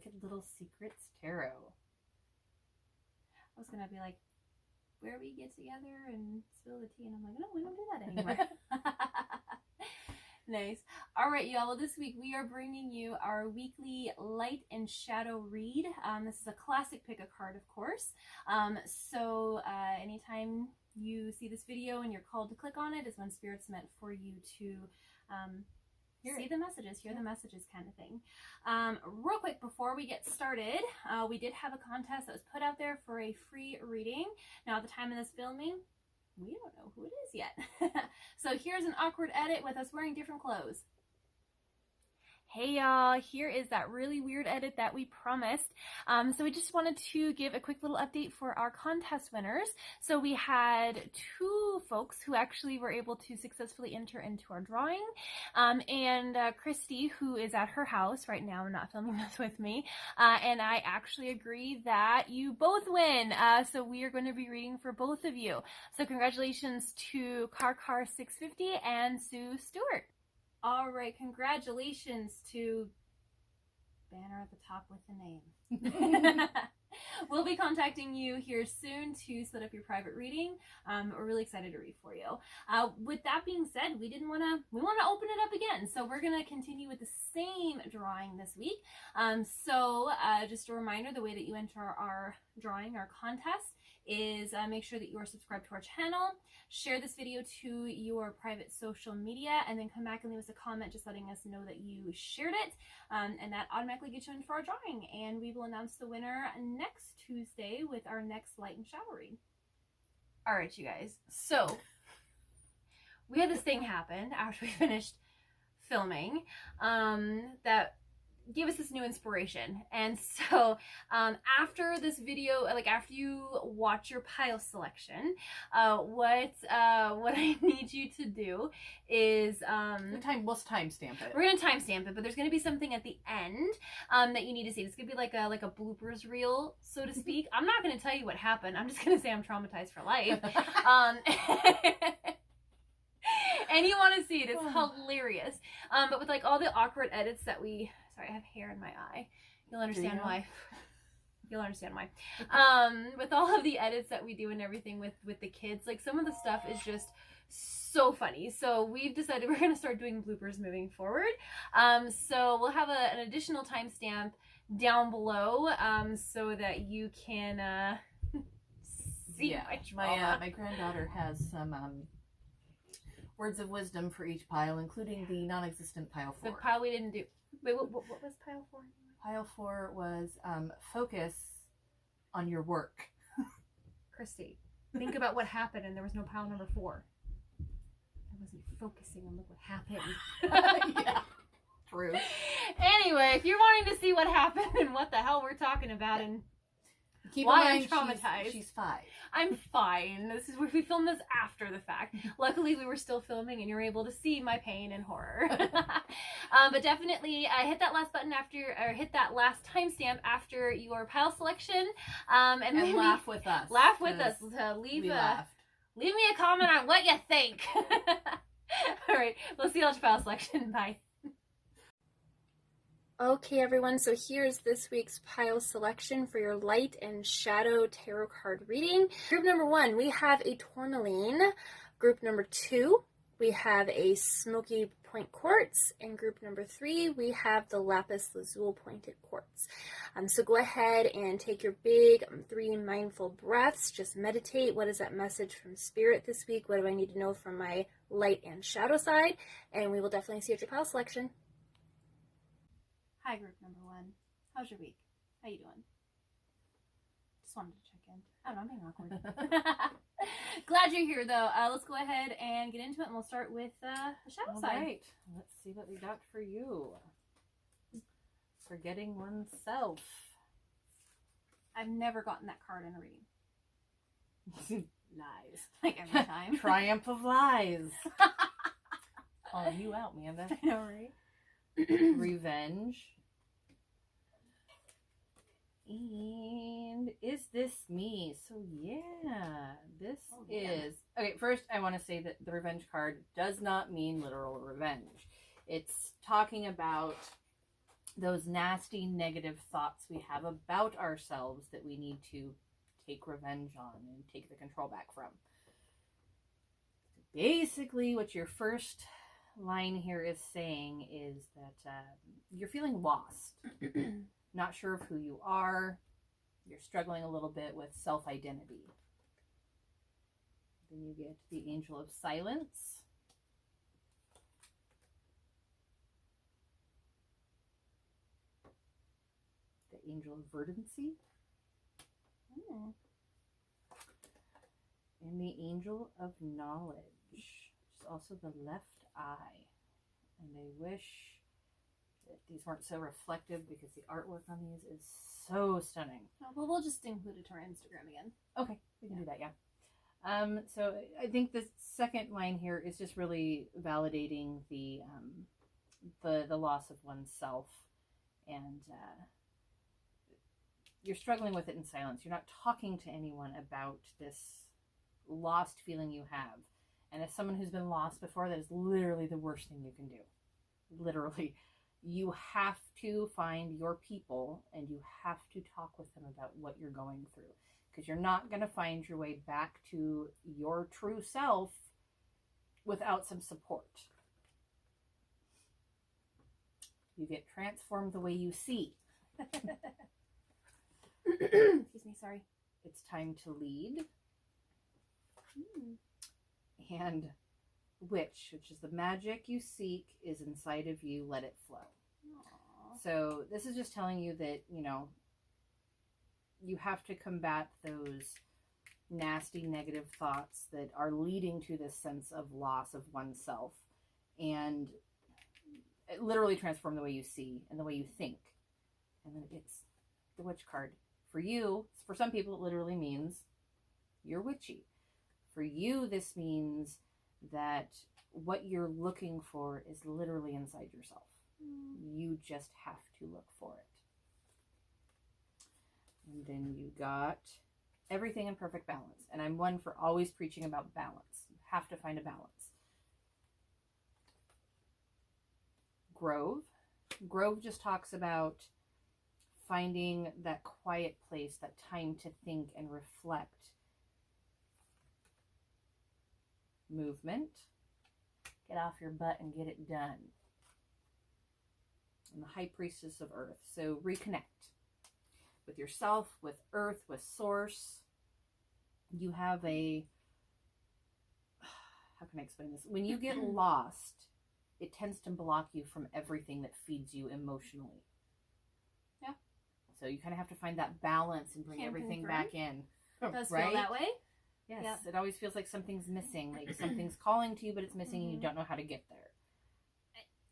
Wicked Little Secrets Tarot. I was gonna be like, where we get together and spill the tea, and I'm like, no, we don't do that anymore. Nice. All right, y'all. Well, this week we are bringing you our weekly light and shadow read. This is a classic pick a card, of course. So anytime you see this video and you're called to click on it is when Spirit's meant for you to see the messages, hear the messages kind of thing. Real quick before we get started, we did have a contest that was put out there for a free reading. Now at the time of this filming, we don't know who it is yet. So here's an awkward edit with us wearing different clothes. Hey y'all, here is that really weird edit that we promised. So we just wanted to give a quick little update for our contest winners. So we had 2 folks who actually were able to successfully enter into our drawing. And Kristi, who is at her house right now, not filming this with me, and I actually agree that you both win. So we are going to be reading for both of you. So congratulations to Car650 and Sue Stewart. All right, congratulations to banner at the top with the name. We'll be contacting you here soon to set up your private reading. We're really excited to read for you. With that being said, we want to open it up again. So we're going to continue with the same drawing this week. Just a reminder, the way that you enter our drawing, our contest, is make sure that you are subscribed to our channel, share this video to your private social media, and then come back and leave us a comment just letting us know that you shared it, and that automatically gets you in for our drawing, and we will announce the winner next Tuesday with our next light and shadow read. All right, you guys, so we had this thing happen after we finished filming that gave us this new inspiration. And so after this video, like after you watch your pile selection, what I need you to do is we'll timestamp it. We're gonna timestamp it, but there's gonna be something at the end that you need to see. It's gonna be like a bloopers reel, so to speak. I'm not gonna tell you what happened. I'm just gonna say I'm traumatized for life. And you want to see it. It's hilarious. But with like all the awkward edits that we... Sorry, I have hair in my eye. You'll understand why. You'll understand why. With all of the edits that we do and everything with the kids, like some of the stuff is just so funny. So we've decided we're going to start doing bloopers moving forward. So we'll have an additional timestamp down below so that you can see my granddaughter has some words of wisdom for each pile, including the non-existent pile 4. The pile we didn't do. Wait, what was pile 4? Pile 4 was focus on your work. Kristi, think about what happened and there was no pile number 4. I wasn't focusing on what happened. Yeah, true. Anyway, if you're wanting to see what happened and what the hell we're talking about and keep why in mind, I'm traumatized. She's 5. I'm fine. This is where we filmed this after the fact. Luckily, we were still filming and you're able to see my pain and horror. But definitely hit that last button hit that last timestamp after your pile selection. And laugh with us. Laugh with us. Leave me a comment on what you think. All right. We'll see you on pile selection. Bye. Okay, everyone, so here's this week's pile selection for your light and shadow tarot card reading. Group number 1, we have a tourmaline. Group number 2, we have a smoky point quartz. And group number 3, we have the lapis lazuli pointed quartz. So go ahead and take your big 3 mindful breaths. Just meditate. What is that message from Spirit this week? What do I need to know from my light and shadow side? And we will definitely see you at your pile selection. Hi, group number 1. How's your week? How you doing? Just wanted to check in. I don't know, I'm being awkward. Glad you're here, though. Let's go ahead and get into it, and we'll start with the shadow side. All right. Let's see what we got for you. Forgetting oneself. I've never gotten that card in a reading. Lies. Like every time. Triumph of lies. Oh, you out, Manda. I know, right? Revenge. And is this me? So yeah, this is... Okay, first I want to say that the revenge card does not mean literal revenge. It's talking about those nasty negative thoughts we have about ourselves that we need to take revenge on and take the control back from. Basically, what your first line here is saying is that you're feeling lost, not sure of who you are. You're struggling a little bit with self-identity. Then you get the Angel of Silence. The Angel of Verdancy. And the Angel of Knowledge, which is also the left eye. And I wish that these weren't so reflective because the artwork on these is so stunning. Oh, well, we'll just include it to our Instagram again. Okay, we can do that, yeah. So I think the second line here is just really validating the loss of oneself, and you're struggling with it in silence. You're not talking to anyone about this lost feeling you have. And as someone who's been lost before, that is literally the worst thing you can do. Literally. You have to find your people and you have to talk with them about what you're going through. Because you're not going to find your way back to your true self without some support. You get transformed the way you see. Excuse me, sorry. It's time to lead. And which is the magic you seek is inside of you, let it flow. Aww. So this is just telling you that, you have to combat those nasty negative thoughts that are leading to this sense of loss of oneself, and it literally transform the way you see and the way you think. And then it's the witch card. For you, for some people, it literally means you're witchy. For you, this means that what you're looking for is literally inside yourself. You just have to look for it. And then you got everything in perfect balance. And I'm one for always preaching about balance. You have to find a balance. Grove. Grove just talks about finding that quiet place, that time to think and reflect. Movement. Get off your butt and get it done. And the High Priestess of Earth. So reconnect with yourself, with Earth, with Source. You have how can I explain this? When you get lost, it tends to block you from everything that feeds you emotionally. Yeah. So you kind of have to find that balance and bring everything back in. Does right? feel that way? Yes. Yep. It always feels like something's missing. Like something's calling to you, but it's missing and you don't know how to get there.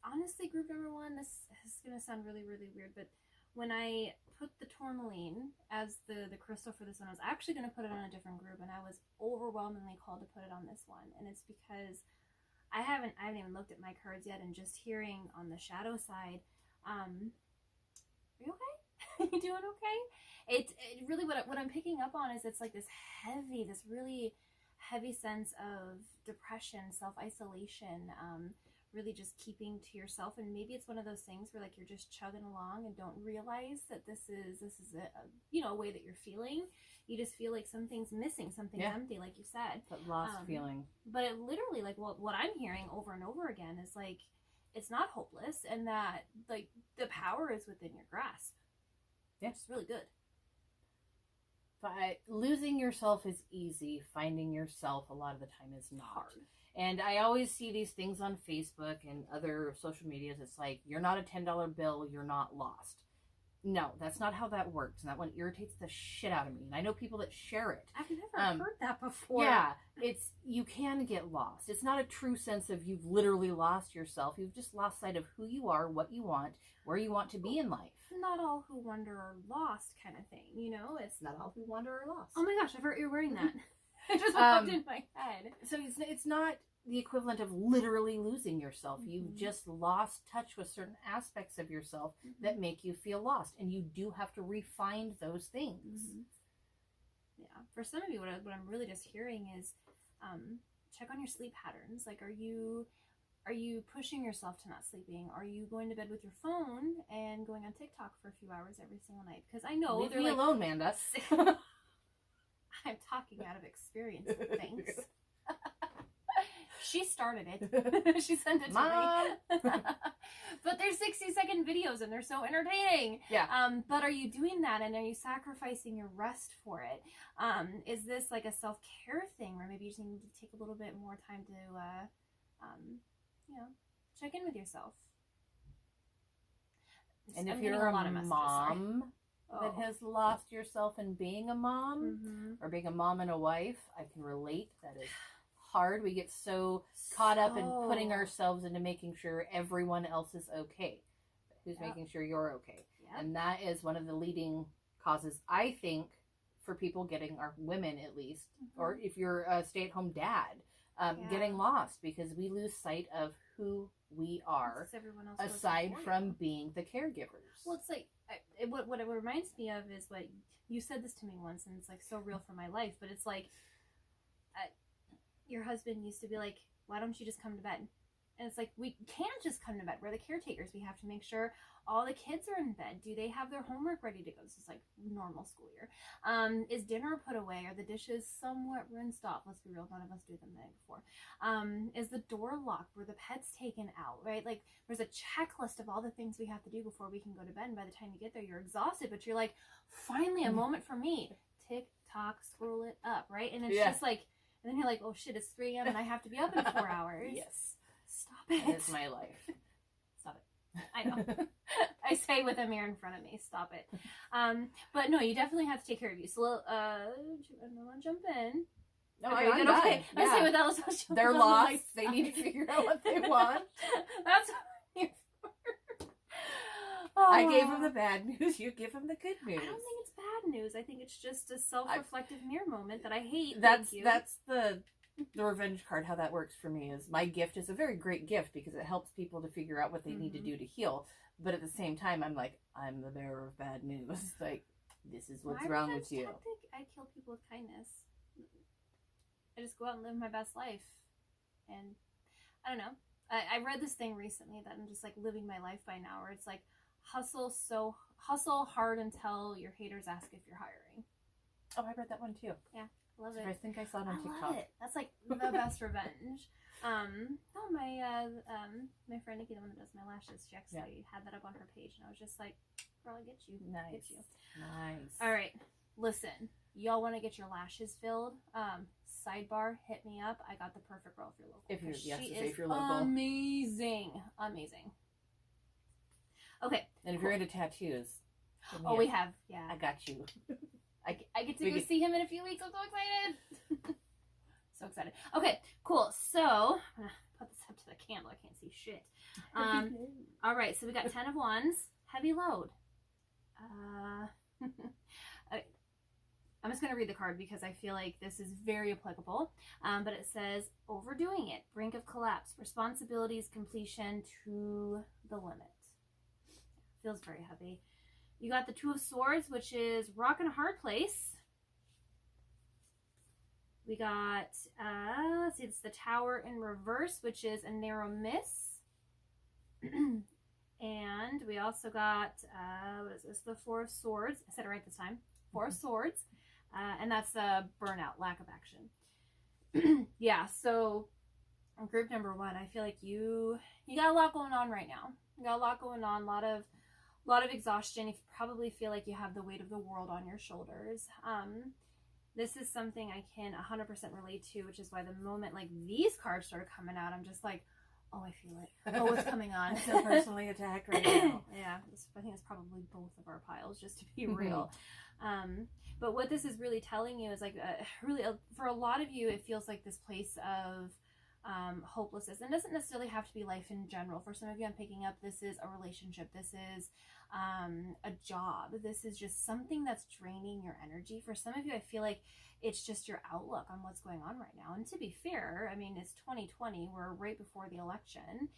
Honestly, group number one, this is going to sound really, really weird, but when I put the tourmaline as the crystal for this one, I was actually going to put it on a different group, and I was overwhelmingly called to put it on this one. And it's because I haven't even looked at my cards yet, and just hearing on the shadow side, are you okay? Are you doing okay? It really, what I'm picking up on is it's like this really heavy sense of depression, self-isolation, really just keeping to yourself. And maybe it's one of those things where like you're just chugging along and don't realize that this is a way that you're feeling. You just feel like something's missing, something's empty, like you said. That lost feeling. But it literally, like what I'm hearing over and over again is like it's not hopeless, and that like the power is within your grasp. Yeah. It's really good. Losing yourself is easy. Finding yourself a lot of the time is not. Hard. And I always see these things on Facebook and other social medias. It's like, you're not a $10 bill, you're not lost. No, that's not how that works. And that one irritates the shit out of me. And I know people that share it. I've never heard that before. Yeah, you can get lost. It's not a true sense of you've literally lost yourself. You've just lost sight of who you are, what you want, where you want to be in life. Not all who wander are lost, kind of thing. It's not all who wander are lost. Oh my gosh, I forgot you're wearing that. It just popped in my head. So it's not the equivalent of literally losing yourself. You've just lost touch with certain aspects of yourself that make you feel lost, and you do have to refine those things. Yeah, for some of you, what I'm really just hearing is check on your sleep patterns. Like, are you Are you pushing yourself to not sleeping? Are you going to bed with your phone and going on TikTok for a few hours every single night? Because I know Leave they're me like, alone, Manda. I'm talking out of experience. Thanks. She started it. She sent it to me. But they're 60-second videos and they're so entertaining. Yeah. But are you doing that, and are you sacrificing your rest for it? Is this like a self-care thing where maybe you just need to take a little bit more time to, you know, check in with yourself? And if you're a mom that has lost yourself in being a mom, or being a mom and a wife, I can relate. That is hard. We get so caught up in putting ourselves into making sure everyone else is okay. Who's making sure you're okay? And that is one of the leading causes, I think, for people getting, our women at least, or if you're a stay-at-home dad, getting lost, because we lose sight of who we are aside from being the caregivers. Well, it's like, what it reminds me of is what you said this to me once, and it's like so real for my life, but it's like, your husband used to be like, why don't you just come to bed? And it's like, we can't just come to bed. We're the caretakers. We have to make sure all the kids are in bed. Do they have their homework ready to go? This is like normal school year. Is dinner put away? Are the dishes somewhat rinsed off? Let's be real, none of us do them the night before. Is the door locked? Were the pets taken out, right? Like, there's a checklist of all the things we have to do before we can go to bed. And by the time you get there, you're exhausted, but you're like, finally a moment for me. Tick tock, scroll it up, right? And it's just like, and then you're like, oh shit, it's 3 a.m. and I have to be up in 4 hours. Yes. Stop it. It's my life. Stop it. I know. I say with a mirror in front of me, stop it. But no, you definitely have to take care of you. So, I don't want to jump in. No, okay, I'm done. Okay. Yeah. I say without a social. They're lost. They need to figure out what they want. That's what I'm here for. I gave him the bad news. You give him the good news. I don't think it's bad news. I think it's just a self-reflective mirror moment that I hate. That's the revenge card. How that works for me is, my gift is a very great gift because it helps people to figure out what they need to do to heal. But at the same time, I'm like, I'm the bearer of bad news. Like, this is what's wrong with you. I kill people with kindness. I just go out and live my best life. And I don't know. I read this thing recently that I'm just like living my life by now, where it's like, hustle hard until your haters ask if you're hiring. Oh, I read that one too. Yeah, love it. I think I saw it on TikTok. Love it. That's like the best revenge. No, my friend Nikki, the one that does my lashes, she actually had that up on her page, and I was just like, girl, I get you. Nice. Get you. Nice. All right, listen, y'all want to get your lashes filled? Sidebar, hit me up. I got the perfect girl if you're local. If you're local. Amazing. Okay. And if you're into tattoos. We have. Yeah. I got you. I get to go see him in a few weeks. I'm so excited. So excited. Okay, cool. So, I'm going to put this up to the candle. I can't see shit. All right, so we got 10 of wands. Heavy load. I'm just going to read the card because I feel like this is very applicable. But it says, overdoing it, brink of collapse, responsibilities, completion to the limit. Feels very heavy. You got the Two of Swords, which is rock and a hard place. We got, let's see, it's the Tower in reverse, which is a narrow miss. And we also got, what is this? The Four of Swords. I said it right this time. Four of Swords. And that's burnout, lack of action. Yeah, so group number 1, I feel like you got a lot going on right now. You got a lot going on, a lot of exhaustion. You probably feel like you have the weight of the world on your shoulders. This is something I can 100% relate to, which is why the moment like these cards started coming out, I'm just like, oh, I feel it. Oh, what's coming on? I'm so personally attacked right now. Yeah, I think it's probably both of our piles, just to be real. But what this is really telling you is like, really, for a lot of you, it feels like this place of hopelessness. And it doesn't necessarily have to be life in general. For some of you, I'm picking up, this is a relationship. This is a job. This is just something that's draining your energy. For some of you, I feel like it's just your outlook on what's going on right now. And to be fair, I mean, it's 2020. We're right before the election.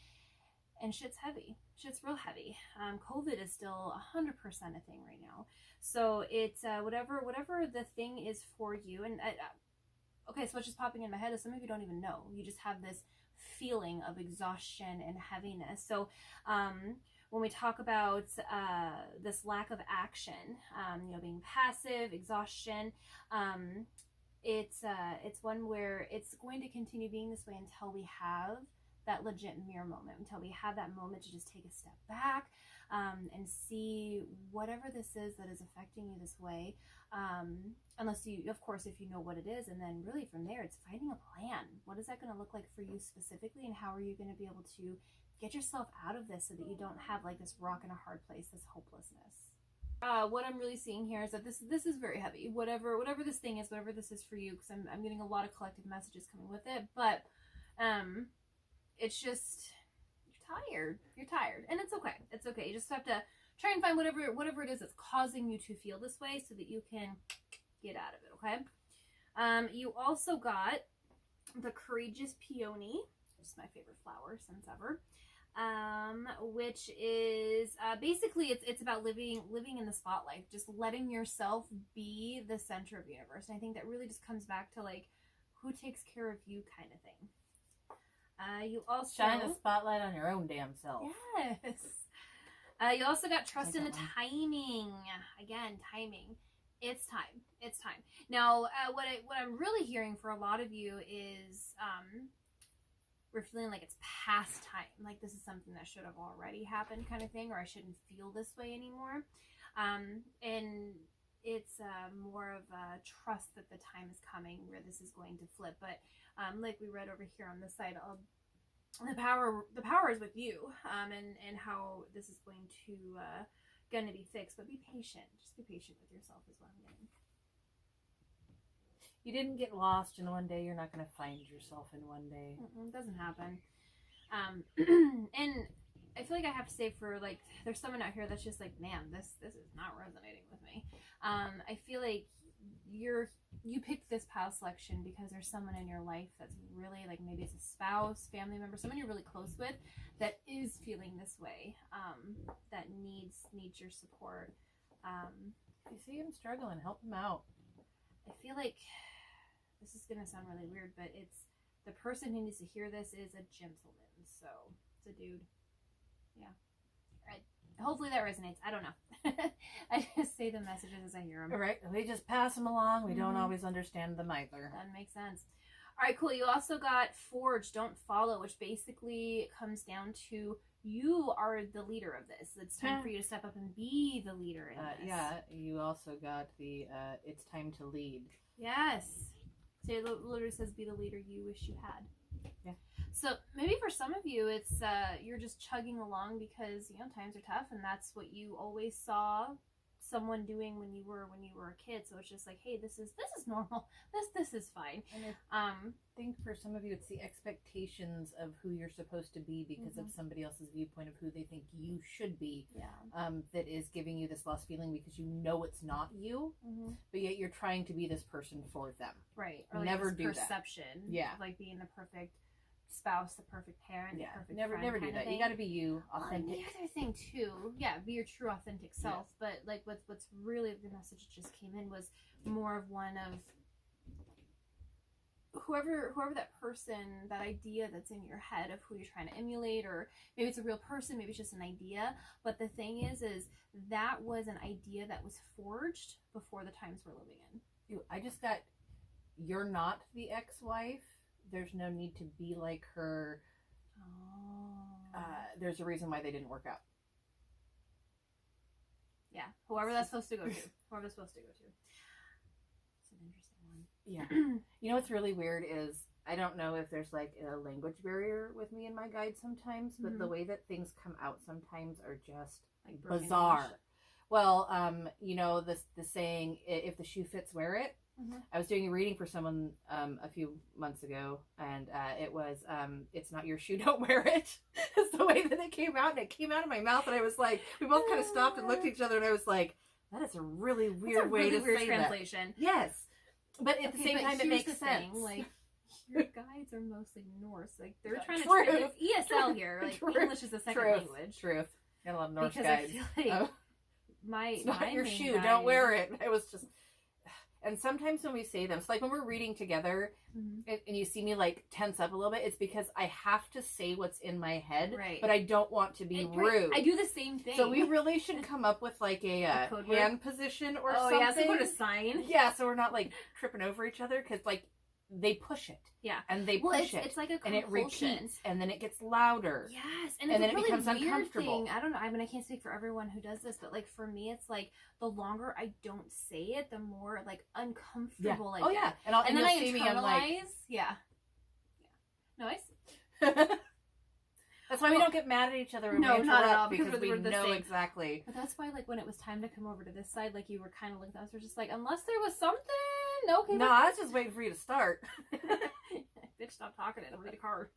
And shit's heavy. Shit's real heavy. COVID is still 100% a thing right now. So it's whatever the thing is for you. And okay, so what's just popping in my head is some of you don't even know. You just have this feeling of exhaustion and heaviness. So when we talk about this lack of action, being passive, exhaustion, it's one where it's going to continue being this way until we have that legit mirror moment, until we have that moment to just take a step back and see whatever this is that is affecting you this way. Unless you, of course, if you know what it is, and then really from there, it's finding a plan. What is that going to look like for you specifically, and how are you going to be able to get yourself out of this so that you don't have like this rock in a hard place, this hopelessness. What I'm really seeing here is that this is very heavy. Whatever this thing is, whatever this is for you, because I'm getting a lot of collective messages coming with it. But it's just you're tired, and it's okay. It's okay. You just have to try and find whatever it is that's causing you to feel this way, so that you can get out of it. Okay. You also got the Courageous Peony, which is my favorite flower since ever. Which is basically it's about living in the spotlight, just letting yourself be the center of the universe. And I think that really just comes back to like who takes care of you kind of thing. You also shine a spotlight on your own damn self. Yes. You also got trust in the timing. Again, timing. It's time. Now, what I'm really hearing for a lot of you is we're feeling like it's past time, like this is something that should have already happened kind of thing, or I shouldn't feel this way anymore. And it's more of a trust that the time is coming where this is going to flip. But like we read over here on this side, the power is with you, and how this is going to be fixed. But be patient. Just be patient with yourself is what I'm getting. You didn't get lost in one day. You're not going to find yourself in one day. It doesn't happen. And I feel like I have to say, for like, there's someone out here that's just like, man, this is not resonating with me. I feel like you picked this past selection because there's someone in your life that's really, like, maybe it's a spouse, family member, someone you're really close with that is feeling this way, that needs your support. If you see him struggling, help him out. I feel like this is going to sound really weird, but it's the person who needs to hear this is a gentleman. So it's a dude. Yeah. Right. Hopefully that resonates. I don't know. I just say the messages as I hear them. All right. We just pass them along. We don't always understand them either. That makes sense. All right, cool. You also got Forge, Don't Follow, which basically comes down to you are the leader of this. It's time for you to step up and be the leader in this. Yeah, you also got the it's time to lead. Yes. So it literally says be the leader you wish you had. Yeah. So maybe for some of you, it's you're just chugging along because, times are tough, and that's what you always saw someone doing when you were a kid. So it's just like, hey, this is normal. This is fine. And I think for some of you, it's the expectations of who you're supposed to be because of somebody else's viewpoint of who they think you should be. Yeah. That is giving you this lost feeling because you know it's not you, but yet you're trying to be this person for them. Right. Or never like do perception. That. Yeah. Of like being the perfect spouse, the perfect parent, the perfect never do that. You got to be you, authentic. The other thing too, be your true authentic self. Yes. But like what's really the message that just came in was more of one of whoever that person, that idea that's in your head of who you're trying to emulate, or maybe it's a real person, maybe it's just an idea. But the thing is that was an idea that was forged before the times we're living in. I just got, you're not the ex-wife. There's no need to be like her. There's a reason why they didn't work out. Yeah, whoever that's supposed to go to. It's an interesting one. Yeah. You know what's really weird is, I don't know if there's like a language barrier with me and my guide sometimes, but the way that things come out sometimes are just like bizarre. English. Well, the saying, if the shoe fits, wear it. I was doing a reading for someone a few months ago, and it was, it's not your shoe, don't wear it. It's the way that it came out, and it came out of my mouth, and I was like, we both kind of stopped and looked at each other, and I was like, that is a really weird way to say translation. That. Yes. But at the same time, it makes sense. Like, your guides are mostly Norse. Like, they're trying to ESL here. Like, English is a second language. Truth. Got a lot of Norse because guides. I feel like it's not your shoe, don't wear it. I was just... And sometimes when we say them, so like when we're reading together and you see me like tense up a little bit, it's because I have to say what's in my head, Right. but I don't want to be rude. I do the same thing. So we really should come up with like a hand position or something. Oh yeah, some sort of sign. Yeah, so we're not like tripping over each other, because like they push it. Yeah. And they push it. It's like a compulsion. And it repeats, and then it gets louder. Yes. And it's then a it really becomes weird uncomfortable. thing. I don't know. I mean, I can't speak for everyone who does this, but like for me, it's like the longer I don't say it, the more like uncomfortable I get. Yeah. And then I see me, internalize. I'm like, yeah. Nice. That's why we don't get mad at each other when we interrupt, not at all, because we we're the know same. exactly. But that's why, like, when it was time to come over to this side, like, you were kind of looking at us, we're just like, unless there was something, okay. No, I was just waiting for you to start. Bitch, stop talking and read a card.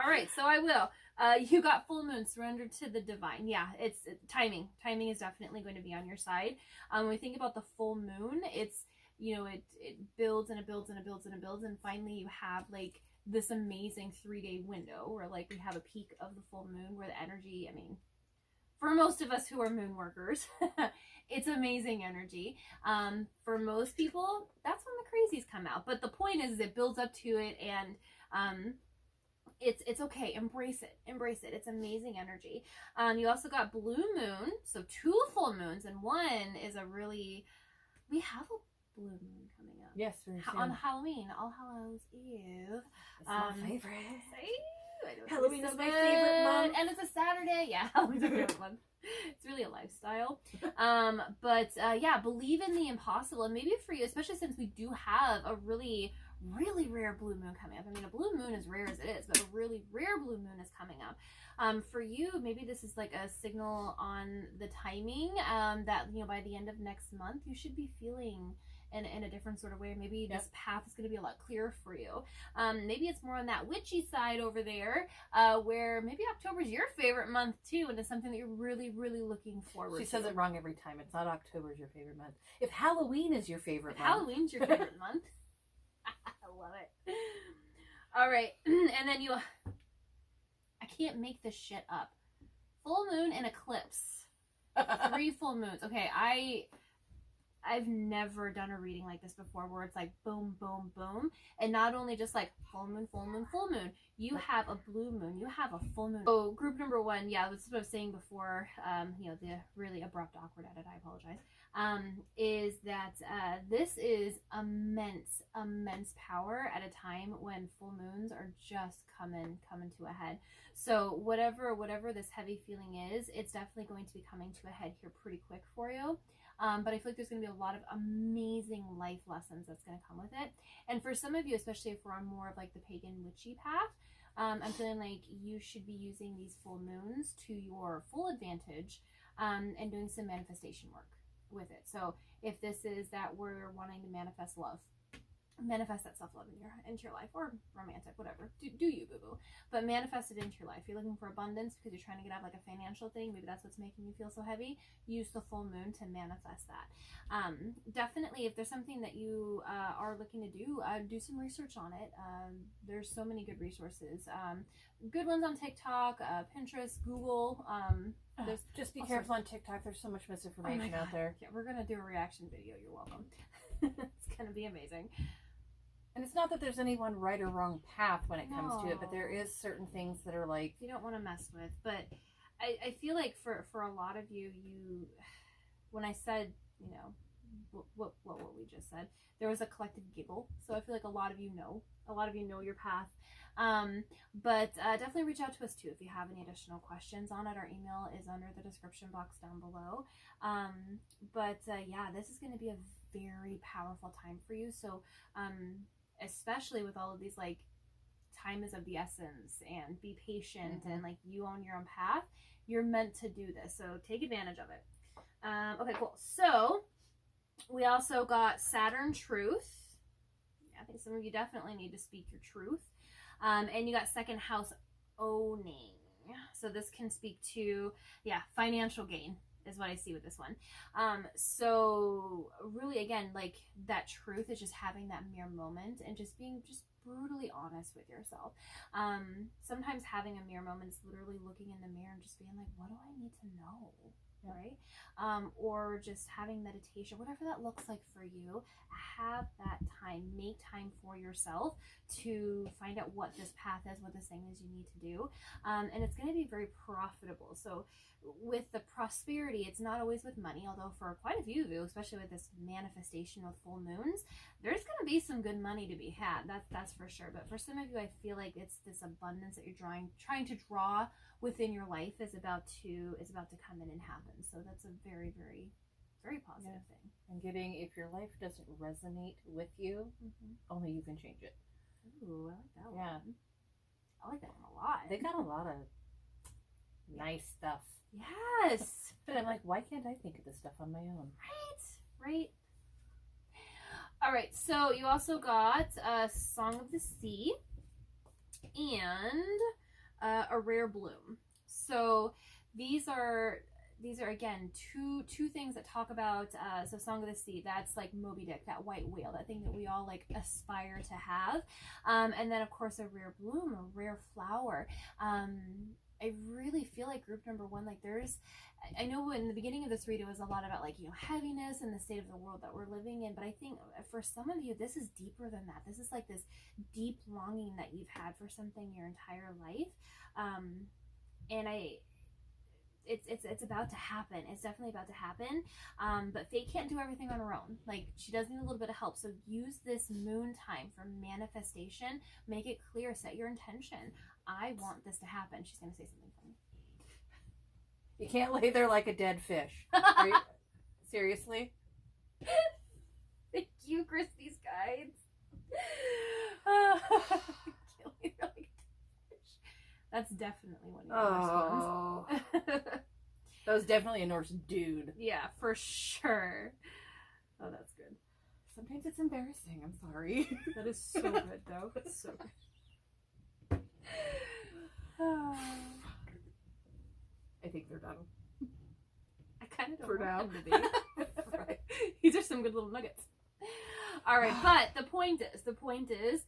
All right, so I will. You got full moon, surrender to the divine. Yeah, it's timing. Timing is definitely going to be on your side. When we think about the full moon, it's, you know, it builds and it builds and it builds and it builds, and finally you have, like, this amazing 3-day window where, like, we have a peak of the full moon where the energy, I mean, for most of us who are moon workers, it's amazing energy. For most people, that's when the crazies come out. But the point is it builds up to it, and it's okay. Embrace it. Embrace it. It's amazing energy. You also got blue moon, so 2 full moons, and one is we have a blue moon coming up. Yes, very soon. On Halloween, All Hallows Eve. It's my favorite. Halloween is my favorite month. And it's a Saturday. Yeah, Halloween's my favorite month. It's really a lifestyle. But yeah, believe in the impossible. And maybe for you, especially since we do have a really, really rare blue moon coming up. I mean, a blue moon is rare as it is, but a really rare blue moon is coming up. For you, maybe this is like a signal on the timing that, you know, by the end of next month, you should be feeling in a different sort of way. Maybe this path is going to be a lot clearer for you. Maybe it's more on that witchy side over there, where maybe October is your favorite month too, and it's something that you're really, really looking forward to. She says it wrong every time. It's not October is your favorite month. If Halloween is your favorite month. Halloween's your favorite month. I love it. All right. And then I can't make this shit up. Full moon and eclipse. 3 full moons. Okay, I've never done a reading like this before where it's like boom, boom, boom. And not only just like full moon, full moon, full moon. You have a blue moon. You have a full moon. So group number 1, yeah, that's what I was saying before, you know, the really abrupt, awkward edit, I apologize, is that this is immense, immense power at a time when full moons are just coming to a head. So whatever this heavy feeling is, it's definitely going to be coming to a head here pretty quick for you. But I feel like there's going to be a lot of amazing life lessons that's going to come with it. And for some of you, especially if we're on more of like the pagan witchy path, I'm feeling like you should be using these full moons to your full advantage, and doing some manifestation work with it. So if this is that we're wanting to manifest love, manifest that self-love into your life, or romantic, whatever, do you, boo-boo, but manifest it into your life. You're looking for abundance because you're trying to get out of like a financial thing, maybe that's what's making you feel so heavy. Use the full moon to manifest that. Definitely, if there's something that you are looking to do some research on it. There's so many good resources, good ones on TikTok, Pinterest, Google. Just be careful on TikTok. There's so much misinformation out there. Yeah, we're gonna do a reaction video. You're welcome. It's gonna be amazing. And it's not that there's any one right or wrong path when it comes to it, but there is certain things that are like you don't want to mess with. But I feel like for a lot of you, when I said, you know, what we just said, there was a collective giggle. So I feel like a lot of you know your path. But definitely reach out to us too if you have any additional questions on it. Our email is under the description box down below. But yeah, this is going to be a very powerful time for you. So especially with all of these, like, time is of the essence and be patient, and like you own your own path. You're meant to do this, so take advantage of it. Okay, cool. So we also got Saturn Truth. I think some of you definitely need to speak your truth. And you got second house owning. So this can speak to, yeah, financial gain is what I see with this one. So really, again, like, that truth is just having that mere moment and just being just brutally honest with yourself. Sometimes having a mere moment is literally looking in the mirror and just being like, what do I need to know? right? Or just having meditation, whatever that looks like for you. Have that time, make time for yourself to find out what this path is, what this thing is you need to do. And it's going to be very profitable. So with the prosperity, it's not always with money, although for quite a few of you, especially with this manifestation with full moons, there's going to be some good money to be had. That's for sure. But for some of you, I feel like it's this abundance that you're trying to draw within your life is about to come in and happen. So that's a very, very, very positive thing. And if your life doesn't resonate with you, only you can change it. Ooh, I like that one. Yeah. I like that one a lot. They got a lot of nice stuff. Yes. But I'm like, why can't I think of this stuff on my own? Right. All right, so you also got a Song of the Sea and a Rare Bloom. So these are again two things that talk about so Song of the Sea, that's like Moby Dick, that white whale, that thing that we all like aspire to have, and then of course a rare bloom, a rare flower. I really feel like group number one, like I know in the beginning of this read it was a lot about like, heaviness and the state of the world that we're living in, but I think for some of you this is deeper than that. This is like this deep longing that you've had for something your entire life, and it's about to happen. It's definitely about to happen. But Fate can't do everything on her own. Like, she does need a little bit of help. So use this moon time for manifestation. Make it clear. Set your intention. I want this to happen. She's going to say something funny. You can't lay there like a dead fish. Are you, seriously? Thank you, Kristi's guides. That's definitely one of your Norse ones. That was definitely a Norse dude. Yeah, for sure. Oh, that's good. Sometimes it's embarrassing. I'm sorry. That is so good, though. It's so good. I think they're done. I kind of don't For want now. them to be. Right. These are some good little nuggets. All right, but the point is,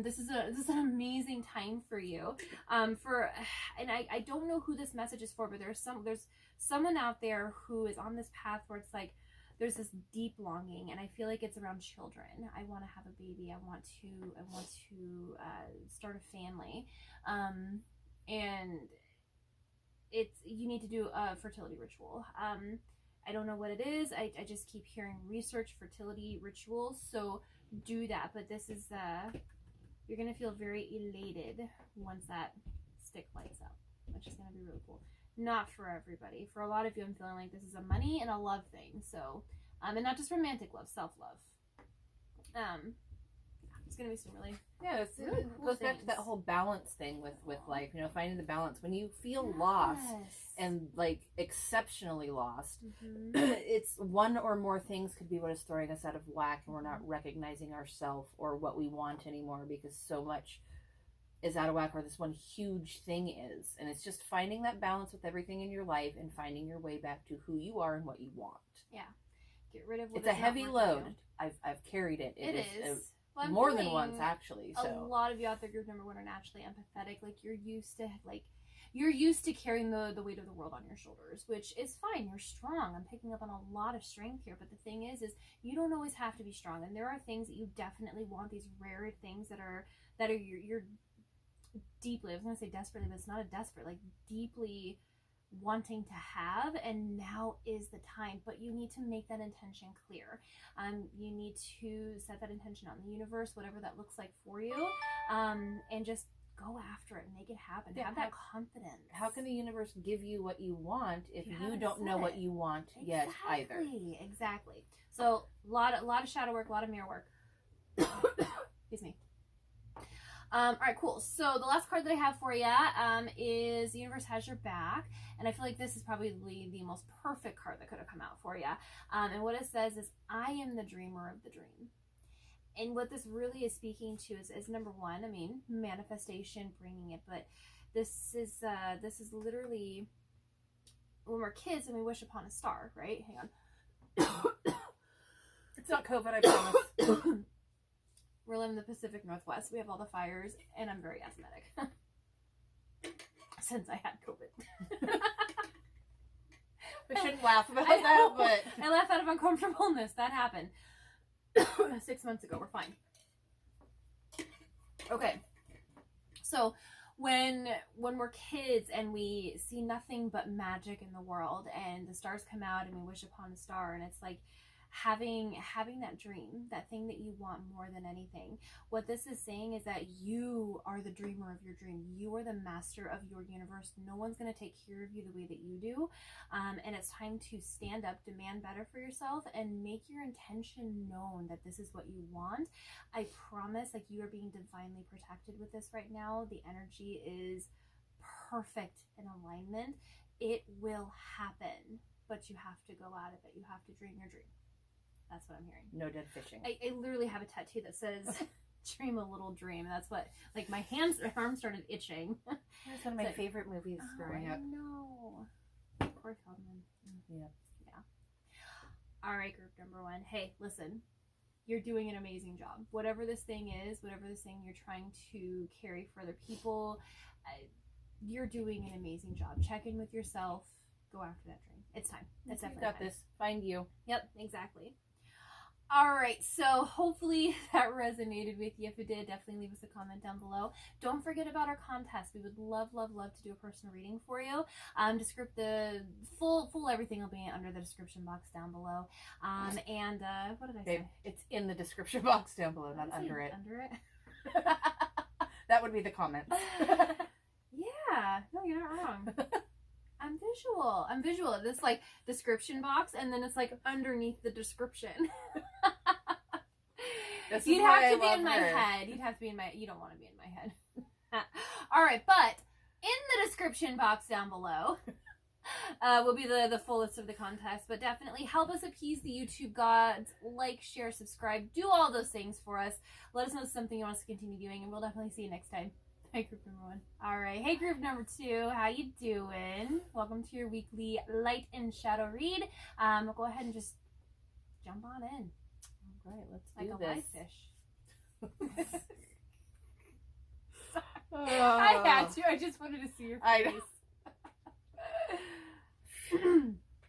this is an amazing time for you. And I don't know who this message is for, but there's someone out there who is on this path where it's like there's this deep longing, and I feel like it's around children. I want to have a baby. I want to start a family, and you need to do a fertility ritual. I don't know what it is. I just keep hearing research fertility rituals. So do that. But this is, you're going to feel very elated once that stick lights up, which is going to be really cool. Not for everybody. For a lot of you, I'm feeling like this is a money and a love thing. So, and not just romantic love, self-love. It's going to be some really, really cool. It goes back to that whole balance thing with life, finding the balance. When you feel lost and like exceptionally lost, it's one or more things could be what is throwing us out of whack, and we're not recognizing ourselves or what we want anymore because so much is out of whack, or this one huge thing is. And it's just finding that balance with everything in your life and finding your way back to who you are and what you want. Yeah. Get rid of what it's a heavy load. I've carried it. It is. Well, more than once, actually. So a lot of you out there, group number one, are naturally empathetic. Like, you're used to carrying the weight of the world on your shoulders, which is fine. You're strong. I'm picking up on a lot of strength here. But the thing is you don't always have to be strong. And there are things that you definitely want. These rare things that are you're deeply, I was gonna say desperately, but it's not a desperate, like deeply wanting to have, and now is the time. But you need to make that intention clear. You need to set that intention out in the universe, whatever that looks like for you, and just go after it and make it happen. Have that confidence. How can the universe give you what you want if you don't know what you want yet either? Exactly. So a lot of shadow work, a lot of mirror work. Excuse me. All right, cool. So the last card that I have for you is The Universe Has Your Back. And I feel like this is probably the most perfect card that could have come out for you. And what it says is, I am the dreamer of the dream. And what this really is speaking to is number one, I mean, manifestation, bringing it. But this is literally when we're kids and we wish upon a star, right? Hang on. It's not COVID, I promise. We're living in the Pacific Northwest. We have all the fires, and I'm very asthmatic. Since I had COVID. We shouldn't laugh about I that, know. but I laugh out of uncomfortableness. That happened 6 months ago. We're fine. Okay. So when we're kids and we see nothing but magic in the world and the stars come out and we wish upon a star, and it's like having that dream, that thing that you want more than anything. What this is saying is that you are the dreamer of your dream. You are the master of your universe. No one's going to take care of you the way that you do. And it's time to stand up, demand better for yourself, and make your intention known that this is what you want. I promise, like, you are being divinely protected with this right now. The energy is perfect in alignment. It will happen, but you have to go at it. But you have to dream your dream. That's what I'm hearing. no dead fishing. I literally have a tattoo that says dream a little dream. That's what, like, my arms started itching. That's one of my favorite movies growing up. No. Corey Feldman. Yeah. All right, group number 1. Hey, listen. You're doing an amazing job. Whatever this thing is, whatever this thing you're trying to carry for other people, you're doing an amazing job. Check in with yourself. Go after that dream. It's time. It's definitely got time. this. Find you. Yep, exactly. All right, so hopefully that resonated with you. If it did, definitely leave us a comment down below. Don't forget about our contest. We would love to do a personal reading for you. The full everything will be under the description box down below. And what did I say? It's in the description box down below, not under it. Under it? That would be the comments. Yeah, no, you're not wrong. I'm visual. This, like, description box, and then it's like underneath the description. You'd have to be in my head. You'd have to be in my. You don't want to be in my head. All right, but in the description box down below will be the full list of the contest. But definitely help us appease the YouTube gods. Like, share, subscribe, do all those things for us. Let us know something you want us to continue doing, and we'll definitely see you next time. Hey, group number 1. All right. Hey, group number 2. How you doing? Welcome to your weekly light and shadow read. We'll go ahead and just jump on in. All right, let's like do a this. live fish. I had to. I just wanted to see your face.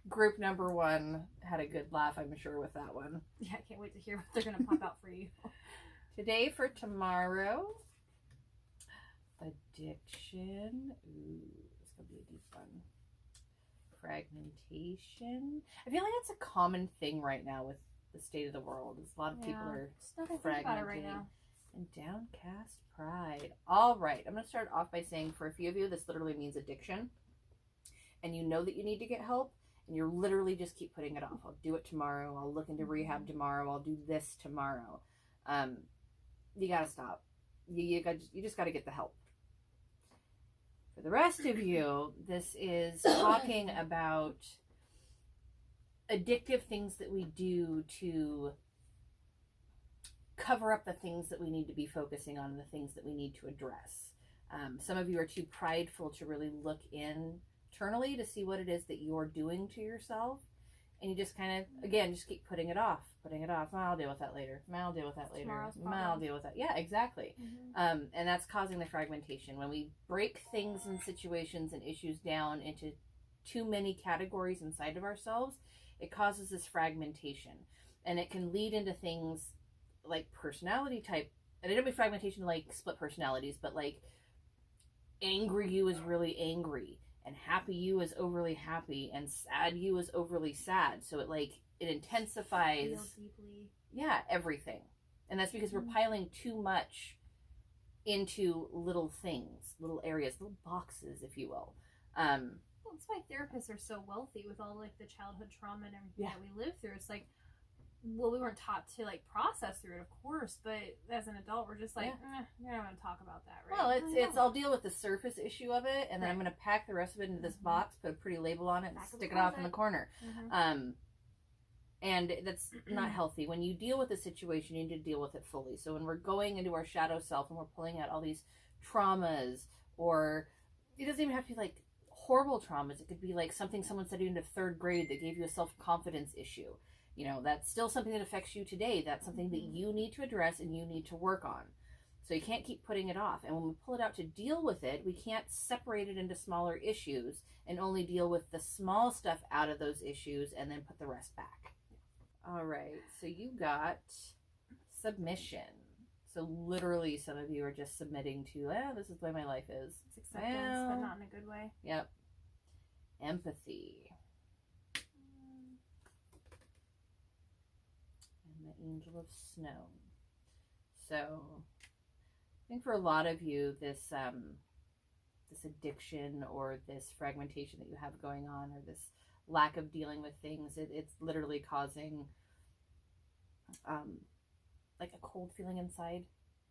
Group number 1 had a good laugh, I'm sure, with that one. Yeah, I can't wait to hear what they're going to pop out for you. Today for tomorrow. Addiction. Ooh, it's gonna be a deep one. Fragmentation. I feel like it's a common thing right now with the state of the world. A lot of people are fragmenting. About it right now. And downcast pride. All right, I'm gonna start off by saying, for a few of you, this literally means addiction, and you know that you need to get help, and you're literally just keep putting it off. I'll do it tomorrow. I'll look into rehab tomorrow. I'll do this tomorrow. You gotta stop. You just gotta get the help. For the rest of you, this is talking about addictive things that we do to cover up the things that we need to be focusing on, the things that we need to address. Some of you are too prideful to really look internally to see what it is that you're doing to yourself. And you just kind of, again, just keep putting it off. I'll deal with that later. I'll deal with that later. I'll deal with that. Yeah, exactly. Mm-hmm. And that's causing the fragmentation. When we break things and situations and issues down into too many categories inside of ourselves, it causes this fragmentation. And it can lead into things like personality type. And it don't mean fragmentation like split personalities, but like angry you is really angry. And happy you is overly happy, and sad you is overly sad. So it intensifies. Feel deeply. Yeah, everything. And that's because we're piling too much into little things, little areas, little boxes, if you will. Well, that's why therapists are so wealthy with all like the childhood trauma and everything that we live through. It's like, well, we weren't taught to like process through it, of course, but as an adult, we're just like, we're not going to talk about that, right? Well, it's I'll deal with the surface issue of it, and then I'm going to pack the rest of it into this box, put a pretty label on it, and stick it off in the corner. And that's not healthy. When you deal with a situation, you need to deal with it fully. So when we're going into our shadow self and we're pulling out all these traumas, or it doesn't even have to be like horrible traumas. It could be like something someone said to you in the 3rd grade that gave you a self-confidence issue. You know, that's still something that affects you today. That's something that you need to address and you need to work on. So you can't keep putting it off. And when we pull it out to deal with it, we can't separate it into smaller issues and only deal with the small stuff out of those issues and then put the rest back. All right. So you got submission. So literally some of you are just submitting to, this is the way my life is. It's acceptance, but not in a good way. Yep. Empathy. And the Angel of Snow. So I think for a lot of you, this this addiction or this fragmentation that you have going on, or this lack of dealing with things, it's literally causing like a cold feeling inside.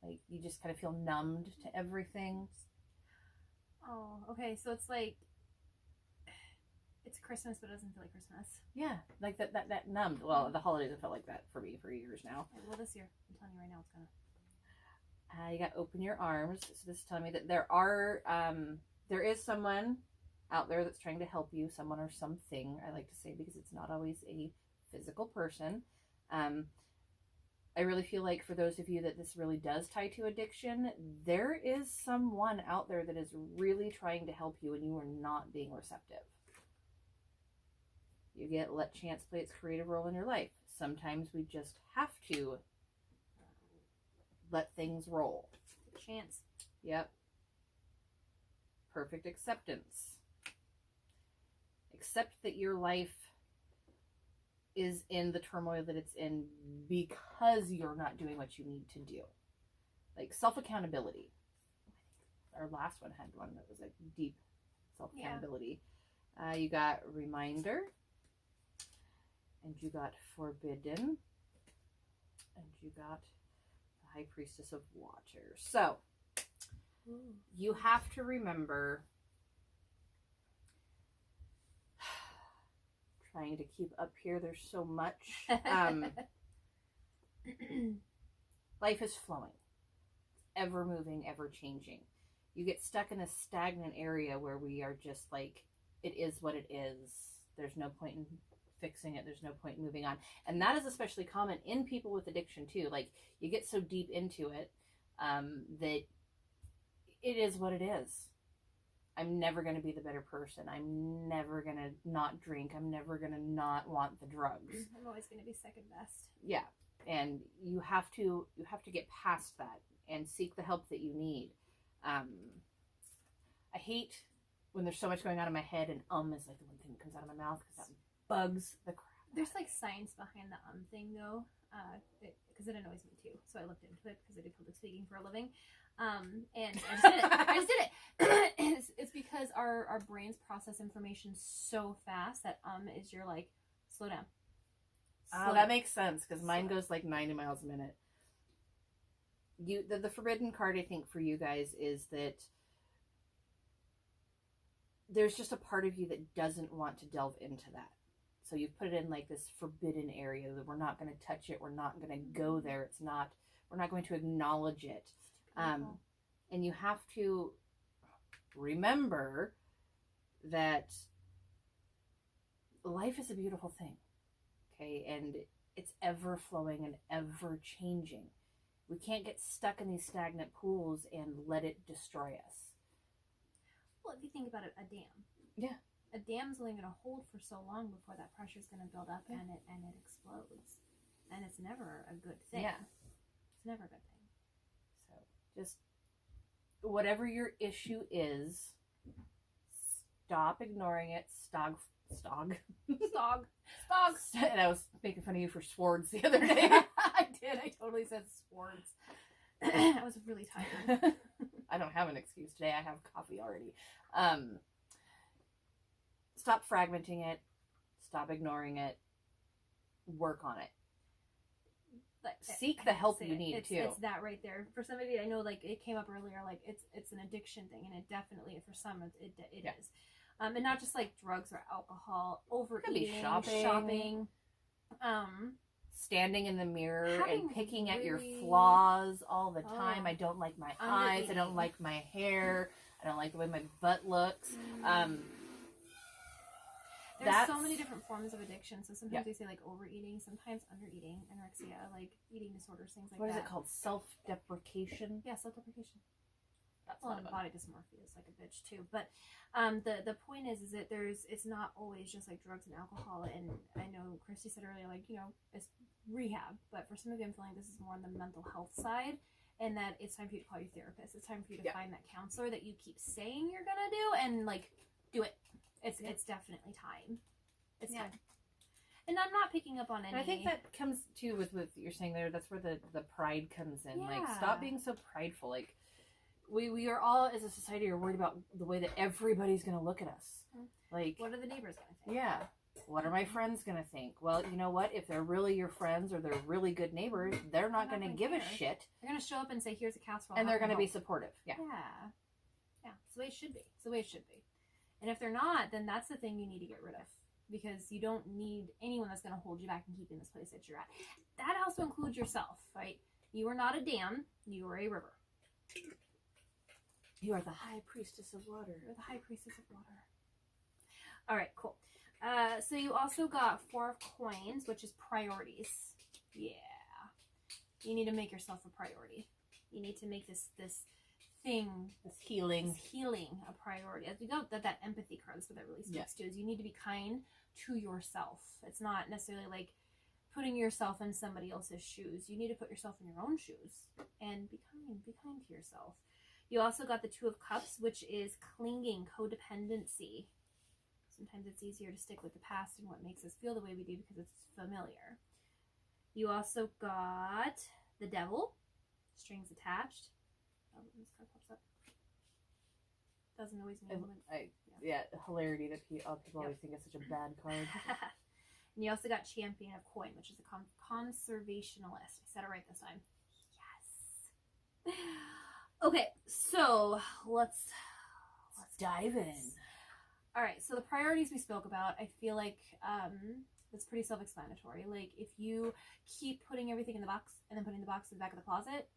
Like you just kind of feel numbed to everything. Oh, okay. So it's like it's Christmas, but it doesn't feel like Christmas. Yeah, like that numbed. Well, the holidays have felt like that for me for years now. Well, this year, I'm telling you right now, it's gonna. You got open your arms. So this is telling me that there is someone out there that's trying to help you, someone or something, I like to say, because it's not always a physical person. I really feel like for those of you that this really does tie to addiction, there is someone out there that is really trying to help you and you are not being receptive. You get let chance play its creative role in your life. Sometimes we just have to let things roll. Chance. Yep. Perfect acceptance. Accept that your life is in the turmoil that it's in because you're not doing what you need to do. Like self-accountability. Our last one had one that was like deep self-accountability. Yeah. You got reminder. And you got forbidden. And you got the High Priestess of Water. So, you have to remember, trying to keep up here, there's so much. Life is flowing. It's ever moving, ever changing. You get stuck in a stagnant area where we are just like, it is what it is. There's no point in fixing it. There's no point in moving on. And that is especially common in people with addiction too. Like you get so deep into it that it is what it is. I'm never going to be the better person. I'm never going to not drink. I'm never going to not want the drugs. I'm always going to be second best. Yeah. And you have to get past that and seek the help that you need. I hate when there's so much going on in my head and is like the one thing that comes out of my mouth because that bugs the crap. There's like science behind the thing though, because it annoys me too. So I looked into it because I do public speaking for a living. And I just did it. It's because our brains process information so fast that is your like, slow down. That makes sense because mine goes like 90 miles a minute. The forbidden card, I think, for you guys is that there's just a part of you that doesn't want to delve into that. So you've put it in like this forbidden area that we're not going to touch it. We're not going to go there. We're not going to acknowledge it. And you have to remember that life is a beautiful thing. Okay. And it's ever flowing and ever changing. We can't get stuck in these stagnant pools and let it destroy us. Well, if you think about it, a dam. Yeah. A dam's only going to hold for so long before that pressure is going to build up and it explodes. And it's never a good thing. Yeah. It's never a good thing. So just whatever your issue is, stop ignoring it. Stog. And I was making fun of you for swords the other day. I did. I totally said swords. I was really tired. I don't have an excuse today. I have coffee already. Stop fragmenting it. Stop ignoring it. Work on it. Seek the help you need too. It's that right there. For somebody, I know like it came up earlier, like it's an addiction thing, and it definitely, for some, it is. And not just like drugs or alcohol, overeating, shopping, standing in the mirror and picking at your flaws all the time. I don't like my eyes. I don't like my hair. I don't like the way my butt looks. There's so many different forms of addiction. So sometimes they say like overeating, sometimes undereating, anorexia, like eating disorders, things like that. What is it called? Self-deprecation? Yeah, self-deprecation. That's body dysmorphia is like a bitch too. But the point is that it's not always just like drugs and alcohol. And I know Kristi said earlier, like, you know, it's rehab. But for some of you, I'm feeling this is more on the mental health side. And that it's time for you to call your therapist. It's time for you to find that counselor that you keep saying you're gonna do, and like do it. It's definitely time. It's time. And I'm not picking up on any. And I think that comes too with what you're saying there. That's where the pride comes in. Yeah. Like, stop being so prideful. Like, we are all as a society are worried about the way that everybody's gonna look at us. Like, what are the neighbors gonna think? Yeah. What are my friends going to think? Well, you know what? If they're really your friends or they're really good neighbors, they're not going to give a shit. They're going to show up and say, here's a casserole. And they're going to be supportive. Yeah. Yeah. It's the way it should be. It's the way it should be. And if they're not, then that's the thing you need to get rid of. Because you don't need anyone that's going to hold you back and keep you in this place that you're at. That also includes yourself, right? You are not a dam. You are a river. You are the high priestess of water. You're the high priestess of water. All right, cool. So you also got 4 of coins, which is priorities. Yeah. You need to make yourself a priority. You need to make this thing, this healing a priority. As we go, that empathy card, that's what that really speaks to, is you need to be kind to yourself. It's not necessarily like putting yourself in somebody else's shoes. You need to put yourself in your own shoes and be kind to yourself. You also got the 2 of Cups, which is clinging, codependency. Sometimes it's easier to stick with the past and what makes us feel the way we do because it's familiar. You also got the Devil, strings attached. Oh, this card pops up. Doesn't always mean hilarity that people always think it's such a bad card. And you also got Champion of Coin, which is a conservationalist. I said it right this time. Yes. Okay, so let's dive in. All right, so the priorities we spoke about, I feel like it's pretty self-explanatory. Like, if you keep putting everything in the box and then putting the box in the back of the closet,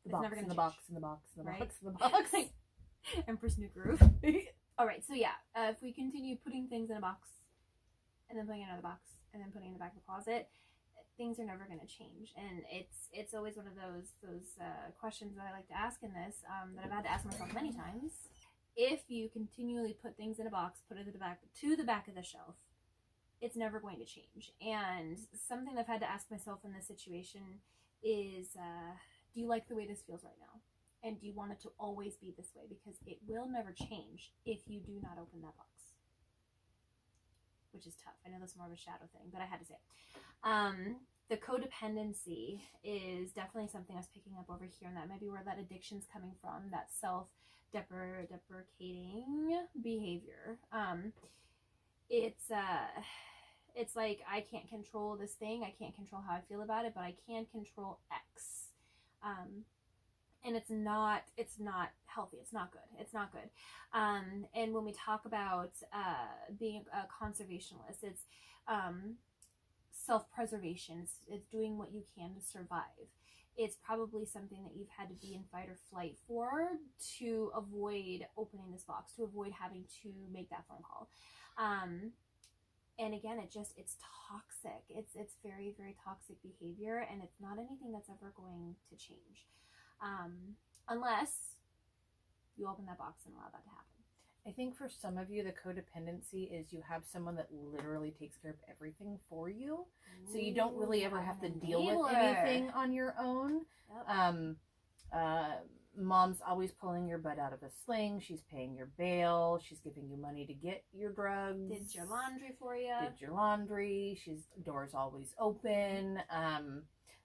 it's never going to change. The box. Empress New Groove. All right, so yeah, if we continue putting things in a box and then putting it in another box and then putting it in the back of the closet, things are never going to change. And it's always one of those questions that I like to ask in this, that I've had to ask myself many times. If you continually put things in a box, put it to the back of the shelf, it's never going to change. And something I've had to ask myself in this situation is, do you like the way this feels right now? And do you want it to always be this way? Because it will never change if you do not open that box. Which is tough. I know that's more of a shadow thing, but I had to say it. The codependency is definitely something I was picking up over here, and that might be where that addiction's coming from, that self-deprecating behavior. It's like, I can't control this thing, I can't control how I feel about it, but I can control X. And it's not healthy. It's not good. And when we talk about being a conservationist, it's self-preservation. It's doing what you can to survive. It's probably something that you've had to be in fight or flight for to avoid opening this box, to avoid having to make that phone call. And again, it's toxic. It's very, very toxic behavior, and it's not anything that's ever going to change. Unless you open that box and allow that to happen. I think for some of you, the codependency is you have someone that literally takes care of everything for you. So you don't really ever have to deal with anything on your own. Yep. Mom's always pulling your butt out of a sling. She's paying your bail. She's giving you money to get your drugs. Did your laundry for you. Door's always open.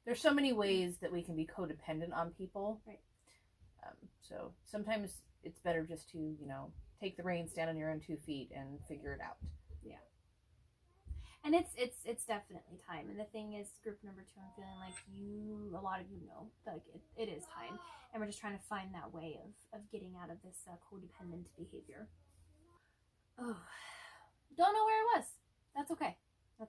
There's so many ways that we can be codependent on people. Right. So sometimes it's better just to, take the reins, stand on your own 2 feet, and figure it out. Yeah. And it's definitely time. And the thing is, group number 2, I'm feeling like a lot of you know, like it is time. And we're just trying to find that way of getting out of this codependent behavior. Oh, don't know where I was. That's okay.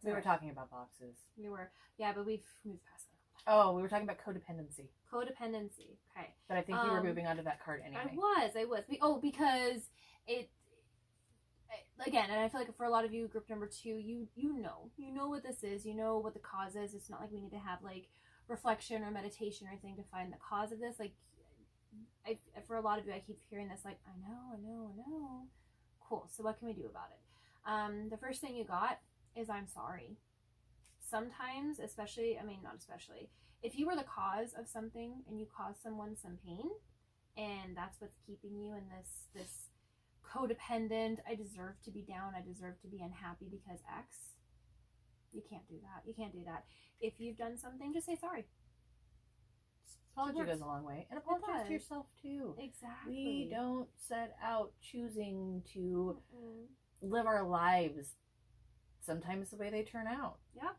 We were talking about boxes. But we've moved past that. Oh, we were talking about codependency. Codependency. Okay. But I think you were moving on to that card anyway. I was. Because again, and I feel like for a lot of you, group number 2, you know what this is, you know what the cause is. It's not like we need to have like reflection or meditation or anything to find the cause of this. Like, for a lot of you, I keep hearing this, like, I know. Cool. So what can we do about it? The first thing you got is I'm sorry. Sometimes, not especially, if you were the cause of something and you caused someone some pain, and that's what's keeping you in this codependent, I deserve to be down, I deserve to be unhappy because X, you can't do that. You can't do that. If you've done something, just say sorry. Apology goes a long way. And apologize to yourself too. Exactly. We don't set out choosing to live our lives sometimes the way they turn out. Yeah.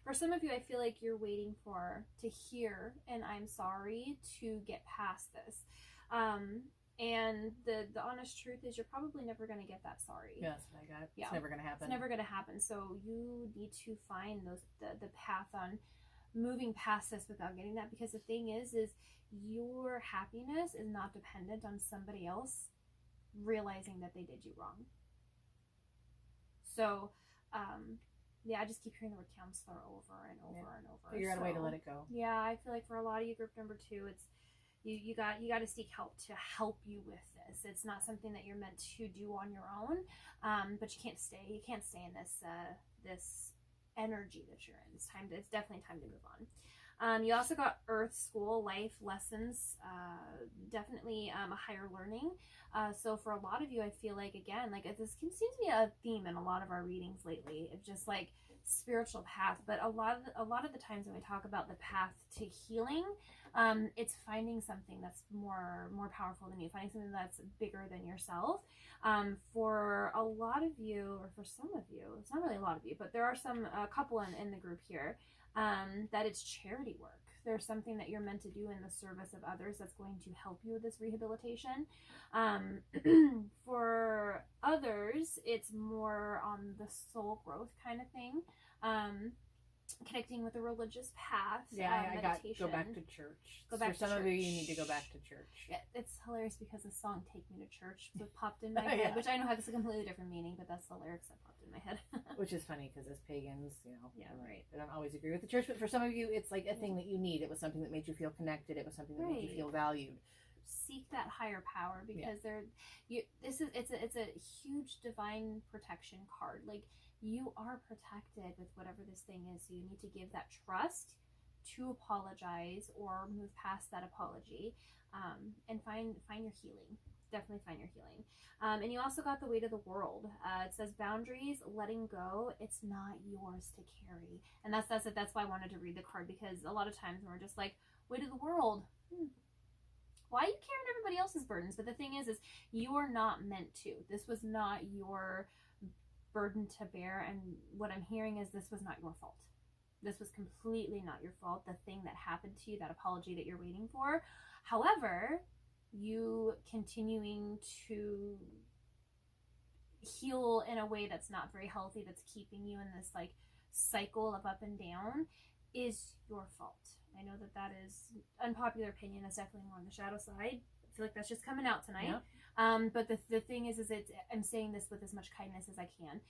For some of you, I feel like you're waiting to hear an I'm sorry to get past this. And the honest truth is you're probably never going to get that sorry. Yeah, that's what I got. Yeah. It's never going to happen. It's never going to happen. So you need to find the path on moving past this without getting that, because the thing is your happiness is not dependent on somebody else realizing that they did you wrong. So, I just keep hearing the word counselor over and over and over. Figure out a way to let it go. Yeah, I feel like for a lot of you, group number 2, it's you got to seek help to help you with this. It's not something that you're meant to do on your own, but you can't stay. You can't stay in this energy that you're in. It's definitely time to move on. You also got Earth, school, life, lessons, definitely a higher learning. So for a lot of you, I feel like, again, like this seems to be a theme in a lot of our readings lately, of just like spiritual path. But a lot of the times when we talk about the path to healing, it's finding something that's more powerful than you, finding something that's bigger than yourself. For a lot of you, or for some of you, it's not really a lot of you, but there are a couple in the group here, that it's charity work. There's something that you're meant to do in the service of others that's going to help you with this rehabilitation. For others, it's more on the soul growth kind of thing. Connecting with a religious path. I got go back to church. For some of you, you need to go back to church. Yeah, it's hilarious because the song "Take Me to Church" was popped in my head, which I know has a completely different meaning, but that's the lyrics that popped in my head. Which is funny because as pagans, yeah, right. I don't always agree with the church, but for some of you, it's like a thing that you need. It was something that made you feel connected. It was something that made you feel valued. Seek that higher power, because it's a huge divine protection card. Like, you are protected with whatever this thing is, so you need to give that trust to apologize or move past that apology, and find your healing. Definitely find your healing. And you also got the weight of the world. It says boundaries, letting go. It's not yours to carry, and that's why I wanted to read the card, because a lot of times when we're just like, weight of the world. Why are you carrying everybody else's burdens? But the thing is you are not meant to. This was not your burden to bear, and what I'm hearing is this was not your fault. This was completely not your fault, the thing that happened to you, that apology that you're waiting for. However, you continuing to heal in a way that's not very healthy, that's keeping you in this like cycle of up and down, is your fault. I know that is unpopular opinion. That's definitely more on the shadow side. I feel like that's just coming out tonight. Yep. But the thing is I'm saying this with as much kindness as I can,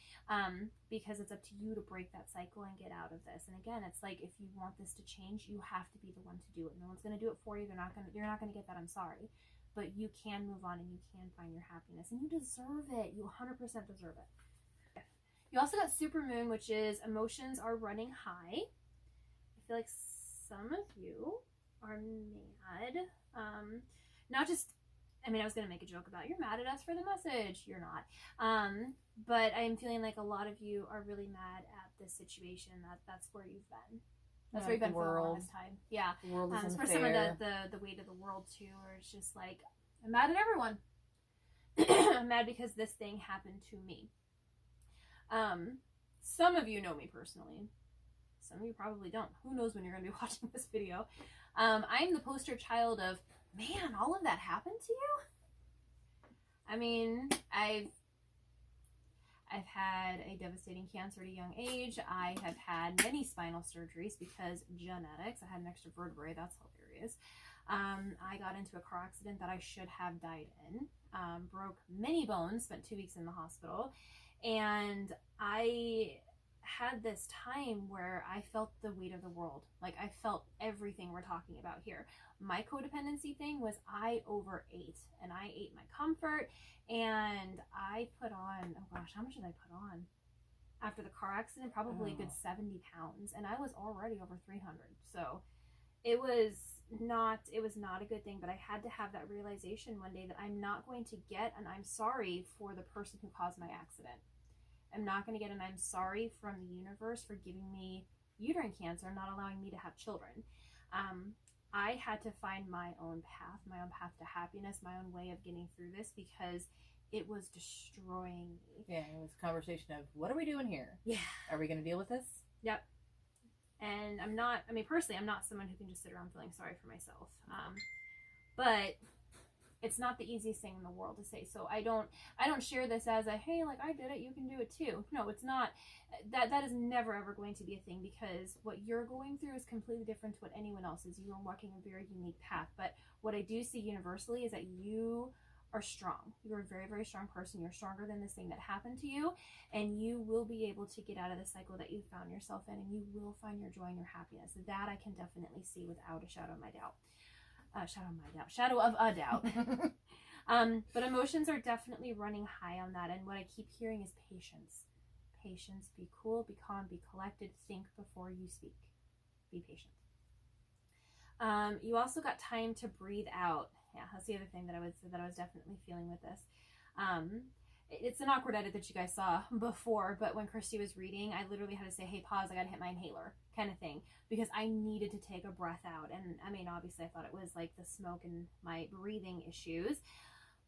because it's up to you to break that cycle and get out of this. And again, it's like, if you want this to change, you have to be the one to do it. No one's going to do it for you. You're not going to get that I'm sorry. But you can move on, and you can find your happiness, and you deserve it. You 100% deserve it. You also got Supermoon, which is emotions are running high. I feel like some of you are mad. Not just, I was going to make a joke about, you're mad at us for the message. You're not. But I'm feeling like a lot of you are really mad at this situation. That's where you've been. That's where you've been for the longest time. Yeah. The world is for some of the weight of the world too, where it's just like, I'm mad at everyone. I'm mad because this thing happened to me. Some of you know me personally. Some of you probably don't. Who knows when you're going to be watching this video. I'm the poster child of, man, all of that happened to you? I've had a devastating cancer at a young age. I have had many spinal surgeries because genetics. I had an extra vertebrae. That's hilarious. I got into a car accident that I should have died in, broke many bones, spent 2 weeks in the hospital, and I had this time where I felt the weight of the world. Like, I felt everything we're talking about here. My codependency thing was I overate, and I ate my comfort, and I put on, oh gosh, how much did I put on? After the car accident, probably a good 70 pounds, and I was already over 300. So it was not a good thing, but I had to have that realization one day that I'm not going to get an I'm sorry for the person who caused my accident. I'm not going to get an I'm sorry from the universe for giving me uterine cancer, not allowing me to have children. I had to find my own path to happiness, my own way of getting through this, because it was destroying me. Yeah, it was a conversation of, what are we doing here? Yeah. Are we going to deal with this? Yep. And personally, I'm not someone who can just sit around feeling sorry for myself. But it's not the easiest thing in the world to say. So I don't share this as a, hey, like, I did it, you can do it too. No, it's not. That is never ever going to be a thing, because what you're going through is completely different to what anyone else is. You are walking a very unique path. But what I do see universally is that you are strong. You're a very, very strong person. You're stronger than this thing that happened to you, and you will be able to get out of the cycle that you found yourself in, and you will find your joy and your happiness. That I can definitely see without a shadow of my doubt. Shadow of a doubt. But emotions are definitely running high on that, and what I keep hearing is patience. Patience. Be cool, be calm, be collected, think before you speak. Be patient. You also got time to breathe out. Yeah, that's the other thing that I was definitely feeling with this. It's an awkward edit that you guys saw before, but when Kristi was reading, I literally had to say, hey, pause, I gotta hit my inhaler, kind of thing, because I needed to take a breath out. And I mean, obviously I thought it was like the smoke and my breathing issues,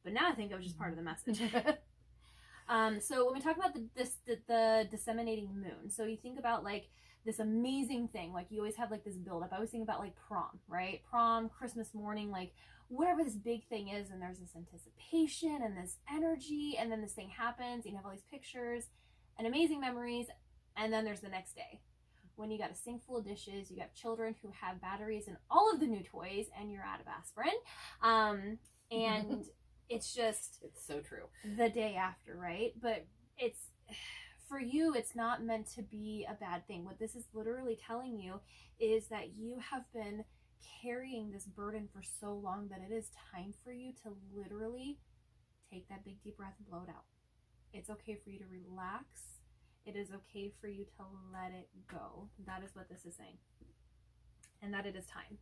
but now I think it was just part of the message. So when we talk about the disseminating moon, so you think about like this amazing thing, like you always have like this build up. I always think about like prom, right? Prom, Christmas morning, like whatever this big thing is, and there's this anticipation and this energy, and then this thing happens, and you have all these pictures and amazing memories, and then there's the next day when you got a sink full of dishes, you got children who have batteries and all of the new toys, and you're out of aspirin, and it's just, it's so true, the day after, right? But it's, for you, it's not meant to be a bad thing. What this is literally telling you is that you have been carrying this burden for so long that it is time for you to literally take that big deep breath and blow it out. It's okay for you to relax. It is okay for you to let it go. That is what this is saying. And that it is time.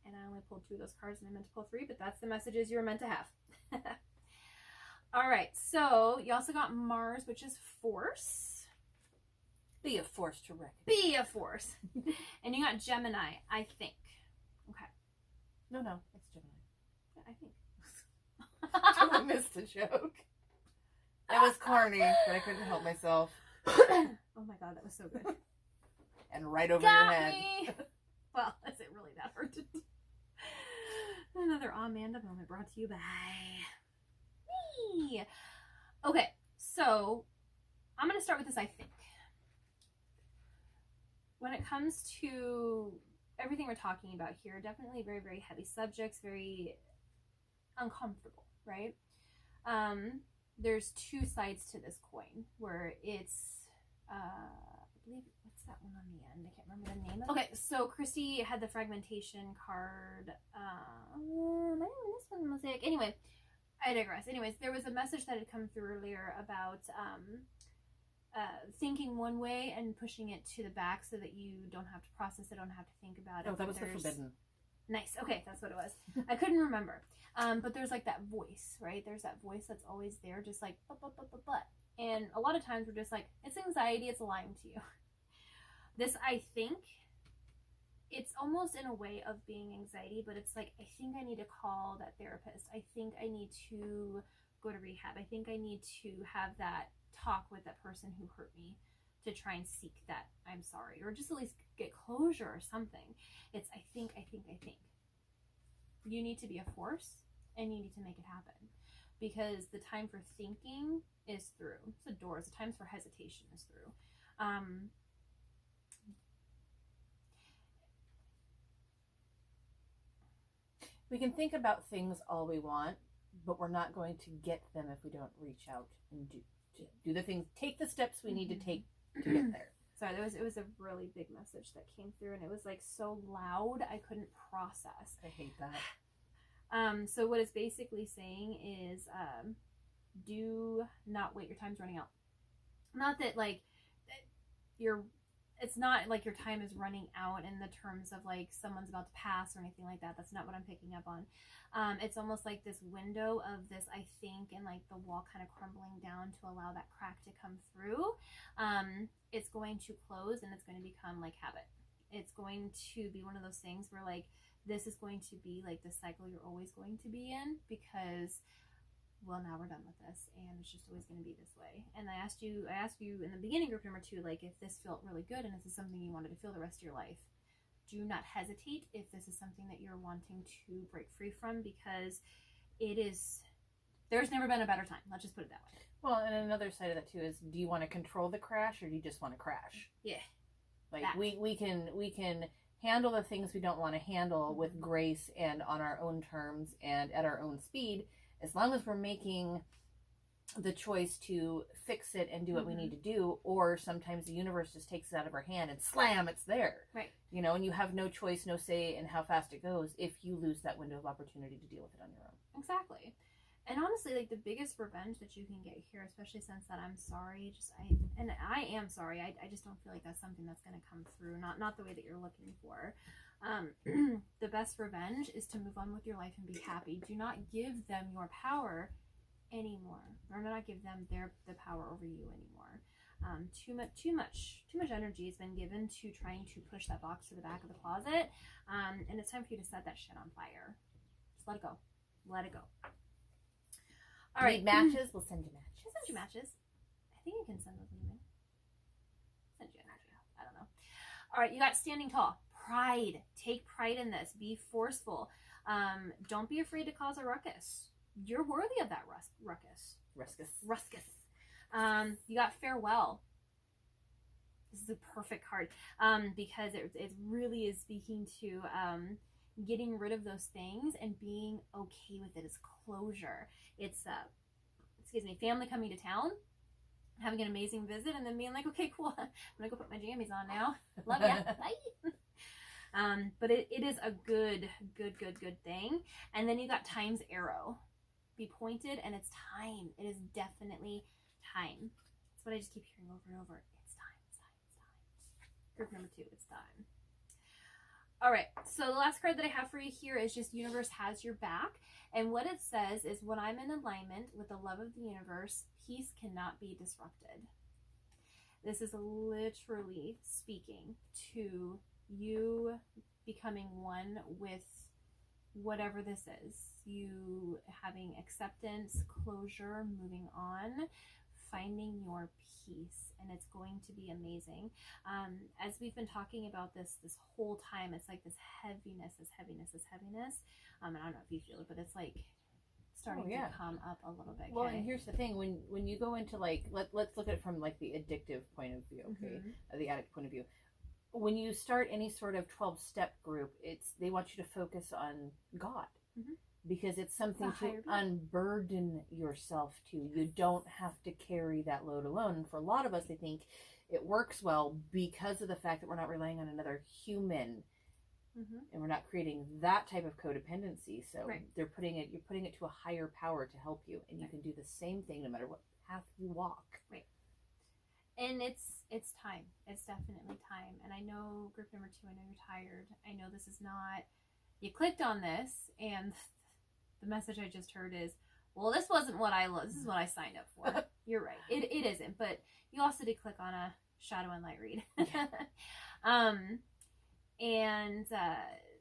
And I only pulled 2 of those cards, and I meant to pull 3, but that's the messages you were meant to have. All right, so you also got Mars, which is force. Be a force to reckon. Be a force. And you got Gemini, I think. Okay. No, it's Gemini. Yeah, I think. Totally missed the joke. It was corny, but I couldn't help myself. Oh my god, that was so good. And right over got your head. Me. Well, is it really that hard to do? Another Manda moment brought to you by me. Okay, so I'm going to start with this, I think. When it comes to everything we're talking about here, definitely very, very heavy subjects, very uncomfortable, right? There's 2 sides to this coin, where it's, I believe, what's that one on the end? I can't remember the name of it. Okay, so Kristi had the fragmentation card. My name is this one mosaic. Anyway, I digress. Anyways, there was a message that had come through earlier about thinking one way and pushing it to the back so that you don't have to process it, don't have to think about it. Oh, that was the forbidden. Nice. Okay, that's what it was. I couldn't remember. But there's like that voice, right? There's that voice that's always there, just like, but. And a lot of times we're just like, it's anxiety, it's lying to you. This, I think, it's almost in a way of being anxiety, but it's like, I think I need to call that therapist. I think I need to go to rehab. I think I need to have that talk with that person who hurt me to try and seek that I'm sorry, or just at least get closure or something. It's I think. You need to be a force, and you need to make it happen, because the time for thinking is through. It's the doors. The times for hesitation is through. We can think about things all we want, but we're not going to get them if we don't reach out and do the things, take the steps we need to take to get there. Sorry, it was a really big message that came through, and it was like so loud I couldn't process. I hate that. So what it's basically saying is, do not wait. Your time's running out. Not that like it's not like your time is running out in the terms of like someone's about to pass or anything like that. That's not what I'm picking up on. It's almost like this window of this, I think, and like the wall kind of crumbling down to allow that crack to come through. It's going to close and it's going to become like habit. It's going to be one of those things where like this is going to be like the cycle you're always going to be in, because well, now we're done with this and it's just always going to be this way. And I asked you in the beginning, group number 2, like if this felt really good and this is something you wanted to feel the rest of your life, do not hesitate if this is something that you're wanting to break free from, because there's never been a better time. Let's just put it that way. Well, and another side of that too is, do you want to control the crash or do you just want to crash? Yeah. Like we can handle the things we don't want to handle with grace and on our own terms and at our own speed, as long as we're making the choice to fix it and do what we need to do. Or sometimes the universe just takes it out of our hand and slam, it's there. Right. You know, and you have no choice, no say in how fast it goes if you lose that window of opportunity to deal with it on your own. Exactly. And honestly, like the biggest revenge that you can get here, especially since that I'm sorry, I am sorry. I just don't feel like that's something that's going to come through. Not the way that you're looking for. The best revenge is to move on with your life and be happy. Do not give them your power anymore, or not give them the power over you anymore. Too much energy has been given to trying to push that box to the back of the closet, and it's time for you to set that shit on fire. Just let it go. Let it go. All right, need matches? We'll send you matches. I'll send you matches. I think you can send those in. Send you a match. I don't know. All right, you got standing tall. Pride. Take pride in this. Be forceful. Don't be afraid to cause a ruckus. You're worthy of that ruckus. Ruscus. You got farewell. This is a perfect card because it really is speaking to getting rid of those things and being okay with it as closure. It's family coming to town, having an amazing visit, and then being like, okay, cool, I'm gonna go put my jammies on now. Love ya. Bye. But it is a good thing. And then you got time's arrow. Be pointed, and it's time. It is definitely time. That's what I just keep hearing over and over. It's time. Group number 2, it's time. All right, so the last card that I have for you here is just universe has your back. And what it says is, when I'm in alignment with the love of the universe, peace cannot be disrupted. This is literally speaking to you becoming one with whatever this is. You having acceptance, closure, moving on, finding your peace, and it's going to be amazing. As we've been talking about this whole time, it's like this heaviness. And I don't know if you feel it, but it's like starting to come up a little bit. Well, and here's the thing: when you go into like let's look at it from like the addictive point of view, okay, the addict point of view. When you start any sort of 12-step group, they want you to focus on God. Because it's something to unburden yourself to. You don't have to carry that load alone. And for a lot of us, I think it works well because of the fact that we're not relying on another human, and we're not creating that type of codependency. So you're putting it to a higher power to help you, and you can do the same thing no matter what path you walk. Right. And it's time. It's definitely time. And I know group number 2, I know you're tired. I know this is not. You clicked on this, and the message I just heard is, well, this wasn't what this is what I signed up for. You're right. It isn't, but you also did click on a shadow and light read. And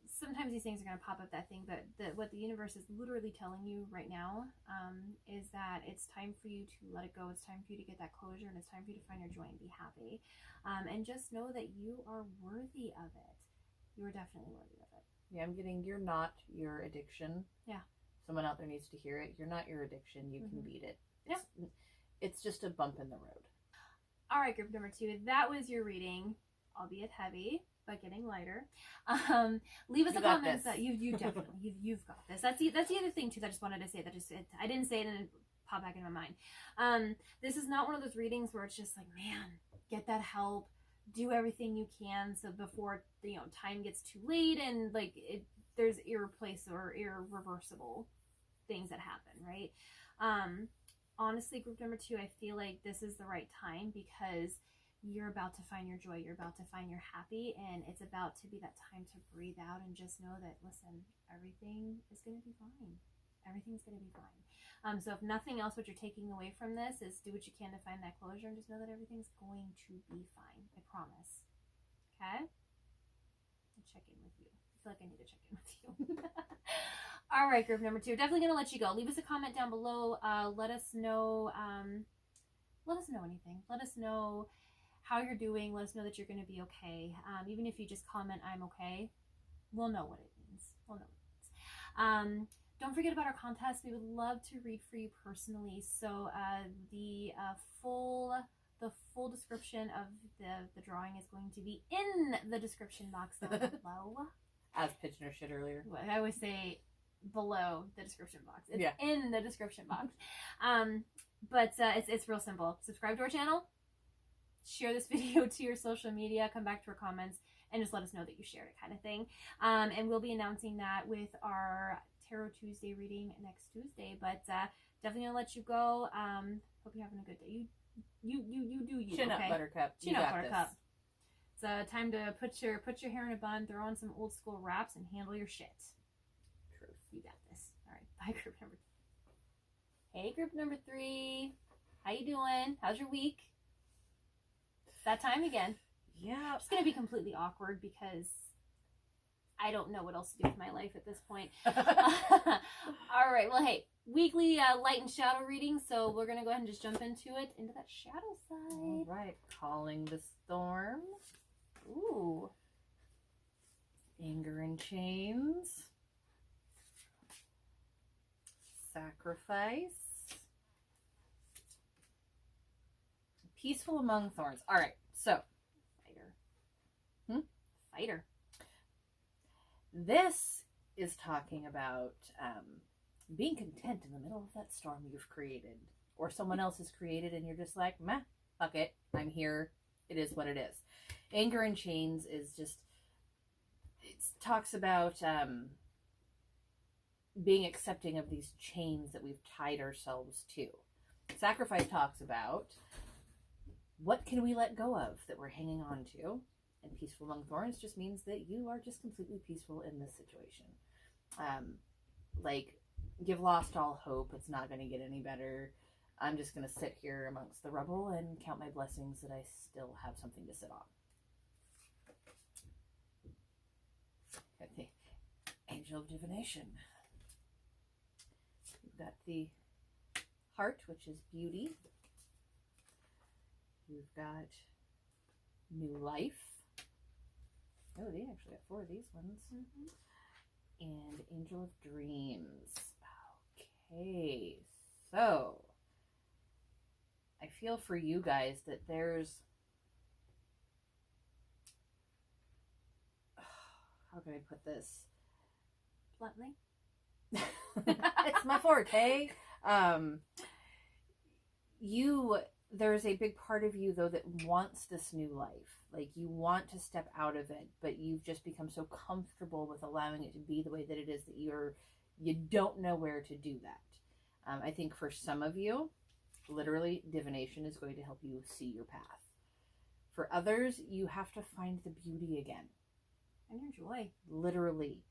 sometimes these things are going to pop up that thing, but what the universe is literally telling you right now is that it's time for you to let it go. It's time for you to get that closure, and it's time for you to find your joy and be happy. And just know that you are worthy of it. You are definitely worthy of it. Yeah, I'm getting, you're not your addiction. Yeah. Someone out there needs to hear it. You're not your addiction. You can beat it. It's just a bump in the road. All right, group number 2. That was your reading, albeit heavy. but getting lighter. Leave us a comment that you definitely you've got this. That's the other thing too that I just wanted to say, that I didn't say it and it popped back in my mind. This is not one of those readings where it's just like, man, get that help, do everything you can so before time gets too late and like there's irreversible things that happen, right? Honestly, group number 2, I feel like this is the right time because you're about to find your joy, you're about to find your happy, and it's about to be that time to breathe out and just know that, listen, everything is going to be fine. Everything's going to be fine. So if nothing else, what you're taking away from this is do what you can to find that closure and just know that everything's going to be fine. I promise. Okay? I'll check in with you. I feel like I need to check in with you. All right, group number 2. Definitely going to let you go. Leave us a comment down below. Let us know anything. Let us know how you're doing. Let us know that you're going to be okay. Even if you just comment, I'm okay, we'll know what it means. Don't forget about our contest. We would love to read for you personally. So the full description of the drawing is going to be in the description box down below. As Pitchner said earlier. I always say below the description box. It's in the description box. But it's real simple. Subscribe to our channel. Share this video to your social media, come back to our comments, and just let us know that you shared it, kind of thing. And we'll be announcing that with our Tarot Tuesday reading next Tuesday. But definitely gonna let you go. Hope you're having a good day. You do you. Chin up, okay? Buttercup. Chin up, Buttercup. It's time to put your hair in a bun, throw on some old school wraps, and handle your shit. Truth. You got this. All right, bye, group number 2. Hey, group number 3. How you doing? How's your week? That time again. Yeah. It's going to be completely awkward because I don't know what else to do with my life at this point. All right. Well, hey, weekly light and shadow reading. So we're going to go ahead and just jump into that shadow side. All right. Calling the storm. Ooh. Anger and chains. Sacrifice. Peaceful among thorns. All right, so Fighter. This is talking about being content in the middle of that storm you've created, or someone else has created, and you're just like, meh, fuck it, I'm here. It is what it is. Anger and chains is just, it talks about being accepting of these chains that we've tied ourselves to. Sacrifice talks about what can we let go of that we're hanging on to? And peaceful among thorns just means that you are just completely peaceful in this situation. Like, you've lost all hope. It's not going to get any better. I'm just going to sit here amongst the rubble and count my blessings that I still have something to sit on. Got the Angel of Divination. We've got the Heart, which is beauty. We've got New Life. Oh, they actually got 4 of these ones. And Angel of Dreams. Okay, so I feel for you guys that there's, how can I put this? Bluntly. It's my forte. There's a big part of you, though, that wants this new life. Like, you want to step out of it, but you've just become so comfortable with allowing it to be the way that it is that you don't know where to do that. I think for some of you, literally, divination is going to help you see your path. For others, you have to find the beauty again. And your joy. Literally.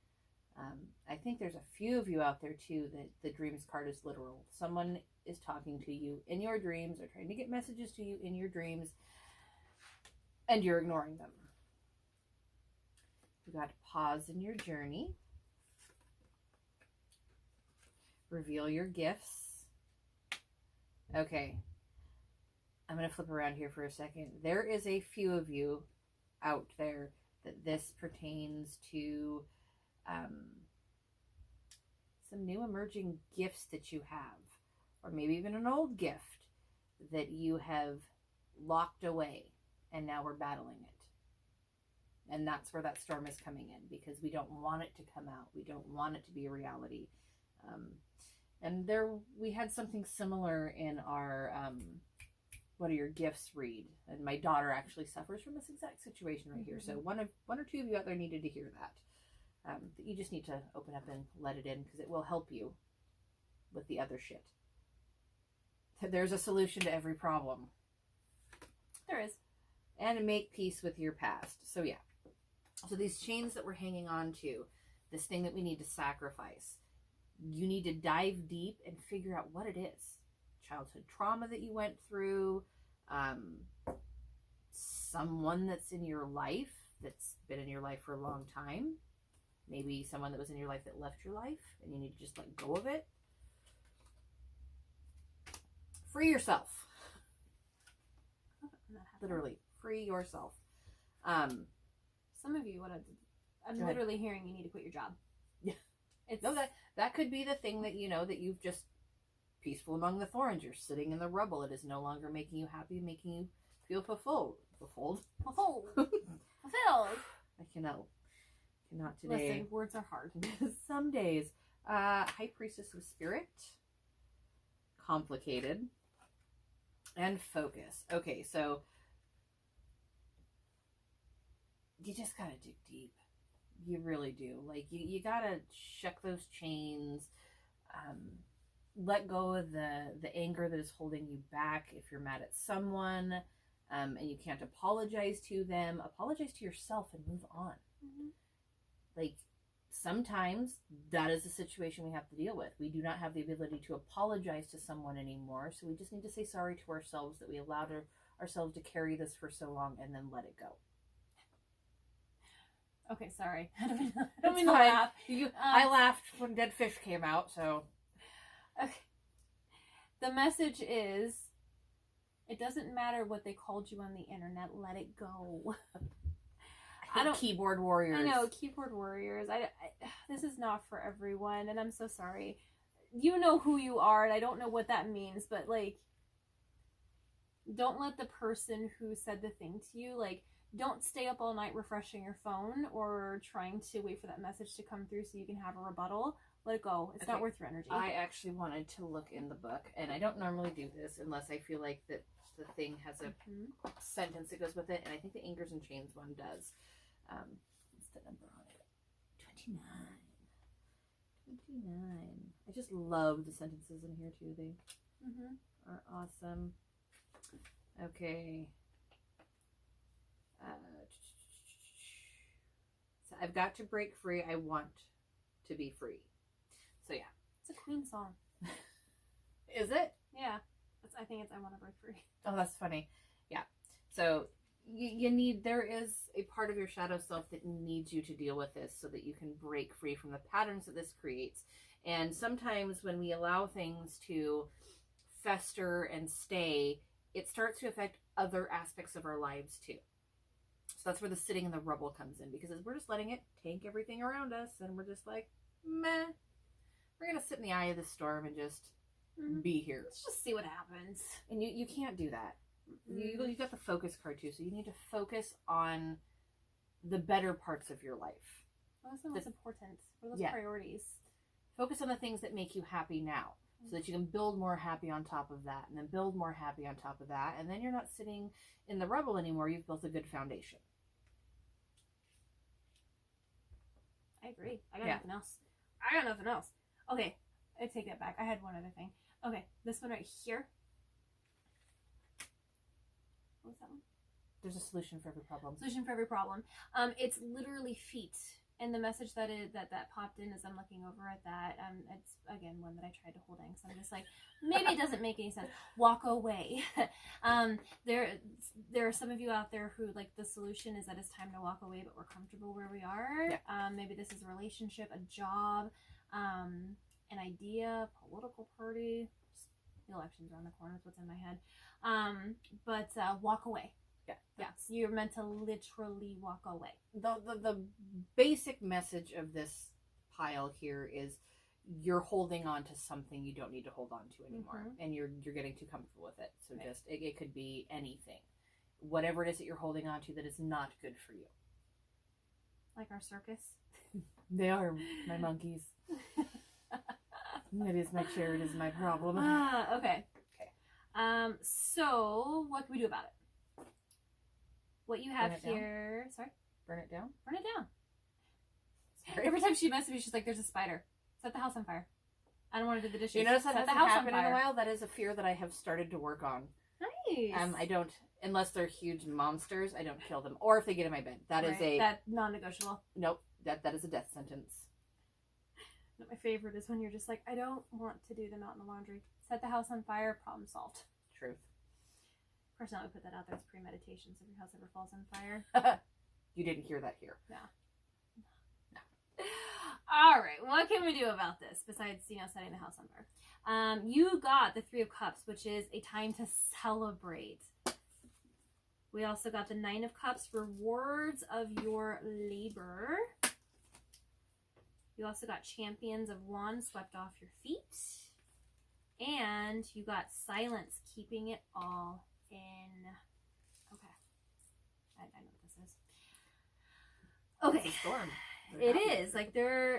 I think there's a few of you out there, too, that the dreams card is literal. Someone is talking to you in your dreams or trying to get messages to you in your dreams, and you're ignoring them. You got to pause in your journey. Reveal your gifts. Okay. I'm going to flip around here for a second. There is a few of you out there that this pertains to some new emerging gifts that you have, or maybe even an old gift that you have locked away and now we're battling it. And that's where that storm is coming in, because we don't want it to come out. We don't want it to be a reality. And we had something similar in our what are your gifts read, and my daughter actually suffers from this exact situation right here. So one or two of you out there needed to hear that. You just need to open up and let it in, because it will help you with the other shit. There's a solution to every problem. There is. And make peace with your past. So yeah. So these chains that we're hanging on to, this thing that we need to sacrifice, you need to dive deep and figure out what it is. Childhood trauma that you went through, someone that's in your life that's been in your life for a long time, maybe someone that was in your life that left your life and you need to just let go of it. Free yourself. Literally, free yourself. Some of you, I'm literally hearing you need to quit your job. Yeah. It's No, that could be the thing that, that you've just peaceful among the thorns. You're sitting in the rubble. It is no longer making you happy, making you feel fulfilled. fulfilled. I cannot today. Listen, words are hard. Some days. High Priestess of Spirit. Complicated. And focus. Okay, so you just gotta dig deep. You really do. Like, you gotta check those chains. Let go of the anger that is holding you back. If you're mad at someone and you can't apologize to them, apologize to yourself and move on. Like, sometimes that is the situation we have to deal with. We do not have the ability to apologize to someone anymore, so we just need to say sorry to ourselves that we allowed ourselves to carry this for so long, and then let it go. Okay, sorry. I I don't mean to laugh. I laughed when Dead Fish came out, so... Okay. The message is, it doesn't matter what they called you on the internet, let it go. I don't keyboard warriors. I know, keyboard warriors. This is not for everyone, and I'm so sorry. You know who you are, and I don't know what that means, but, like, don't let the person who said the thing to you, like, don't stay up all night refreshing your phone or trying to wait for that message to come through so you can have a rebuttal. Let it go. It's not worth your energy. I actually wanted to look in the book, and I don't normally do this unless I feel like that the thing has a sentence that goes with it, and I think the Anchors and Chains one does. What's the number on it? 29. I just love the sentences in here too. They are awesome. Okay. So I've got to break free. I want to be free. So yeah. It's a Queen song. Is it? Yeah. I think it's I Want to Break Free. Oh, that's funny. Yeah. So there is a part of your shadow self that needs you to deal with this so that you can break free from the patterns that this creates. And sometimes when we allow things to fester and stay, it starts to affect other aspects of our lives too. So that's where the sitting in the rubble comes in, because we're just letting it tank everything around us, and we're just like, meh. We're going to sit in the eye of the storm and just be here. Let's just see what happens. And you can't do that. You got the focus card too, so you need to focus on the better parts of your life. Well, that's the most important. What are those priorities? Focus on the things that make you happy now, so that you can build more happy on top of that, and then build more happy on top of that, and then you're not sitting in the rubble anymore. You've built a good foundation. I agree. I got nothing else. Okay, I take that back. I had one other thing. Okay, this one right here. What was that one? There's a solution for every problem. Solution for every problem. It's literally feet. And the message that popped in as I'm looking over at that, it's, again, one that I tried to hold in, because I'm just like, maybe it doesn't make any sense. Walk away. There are some of you out there who, like, the solution is that it's time to walk away, but we're comfortable where we are. Yeah. Maybe this is a relationship, a job, an idea, political party. The election's around the corner is what's in my head. But walk away. Yeah, so you're meant to literally walk away. The basic message of this pile here is you're holding on to something you don't need to hold on to anymore, and you're getting too comfortable with it. So it could be anything, whatever it is that you're holding on to that is not good for you. Like our circus. They are my monkeys. It is my chair. It is my problem. Okay. So what can we do about it? What you have here. Sorry? Burn it down? Burn it down. Sorry. Every time she messages me, she's like, there's a spider. Set the house on fire. I don't want to do the dishes. You notice that Set hasn't happened in a while? That is a fear that I have started to work on. Nice. I don't, unless they're huge monsters, I don't kill them. Or if they get in my bed. That is That's non-negotiable. Nope. That is a death sentence. My favorite is when you're just like, I don't want to do them out in the laundry. Set the house on fire, problem solved. Truth. Of course, now we put that out there as premeditation, so if your house ever falls on fire. You didn't hear that here. No. All right, what can we do about this besides, setting the house on fire? You got the 3 of Cups, which is a time to celebrate. We also got the 9 of Cups, rewards of your labor. You also got Champions of Wands, swept off your feet. And you got Silence, keeping it all in. Okay. I know what this is. Okay. It's a storm. It is.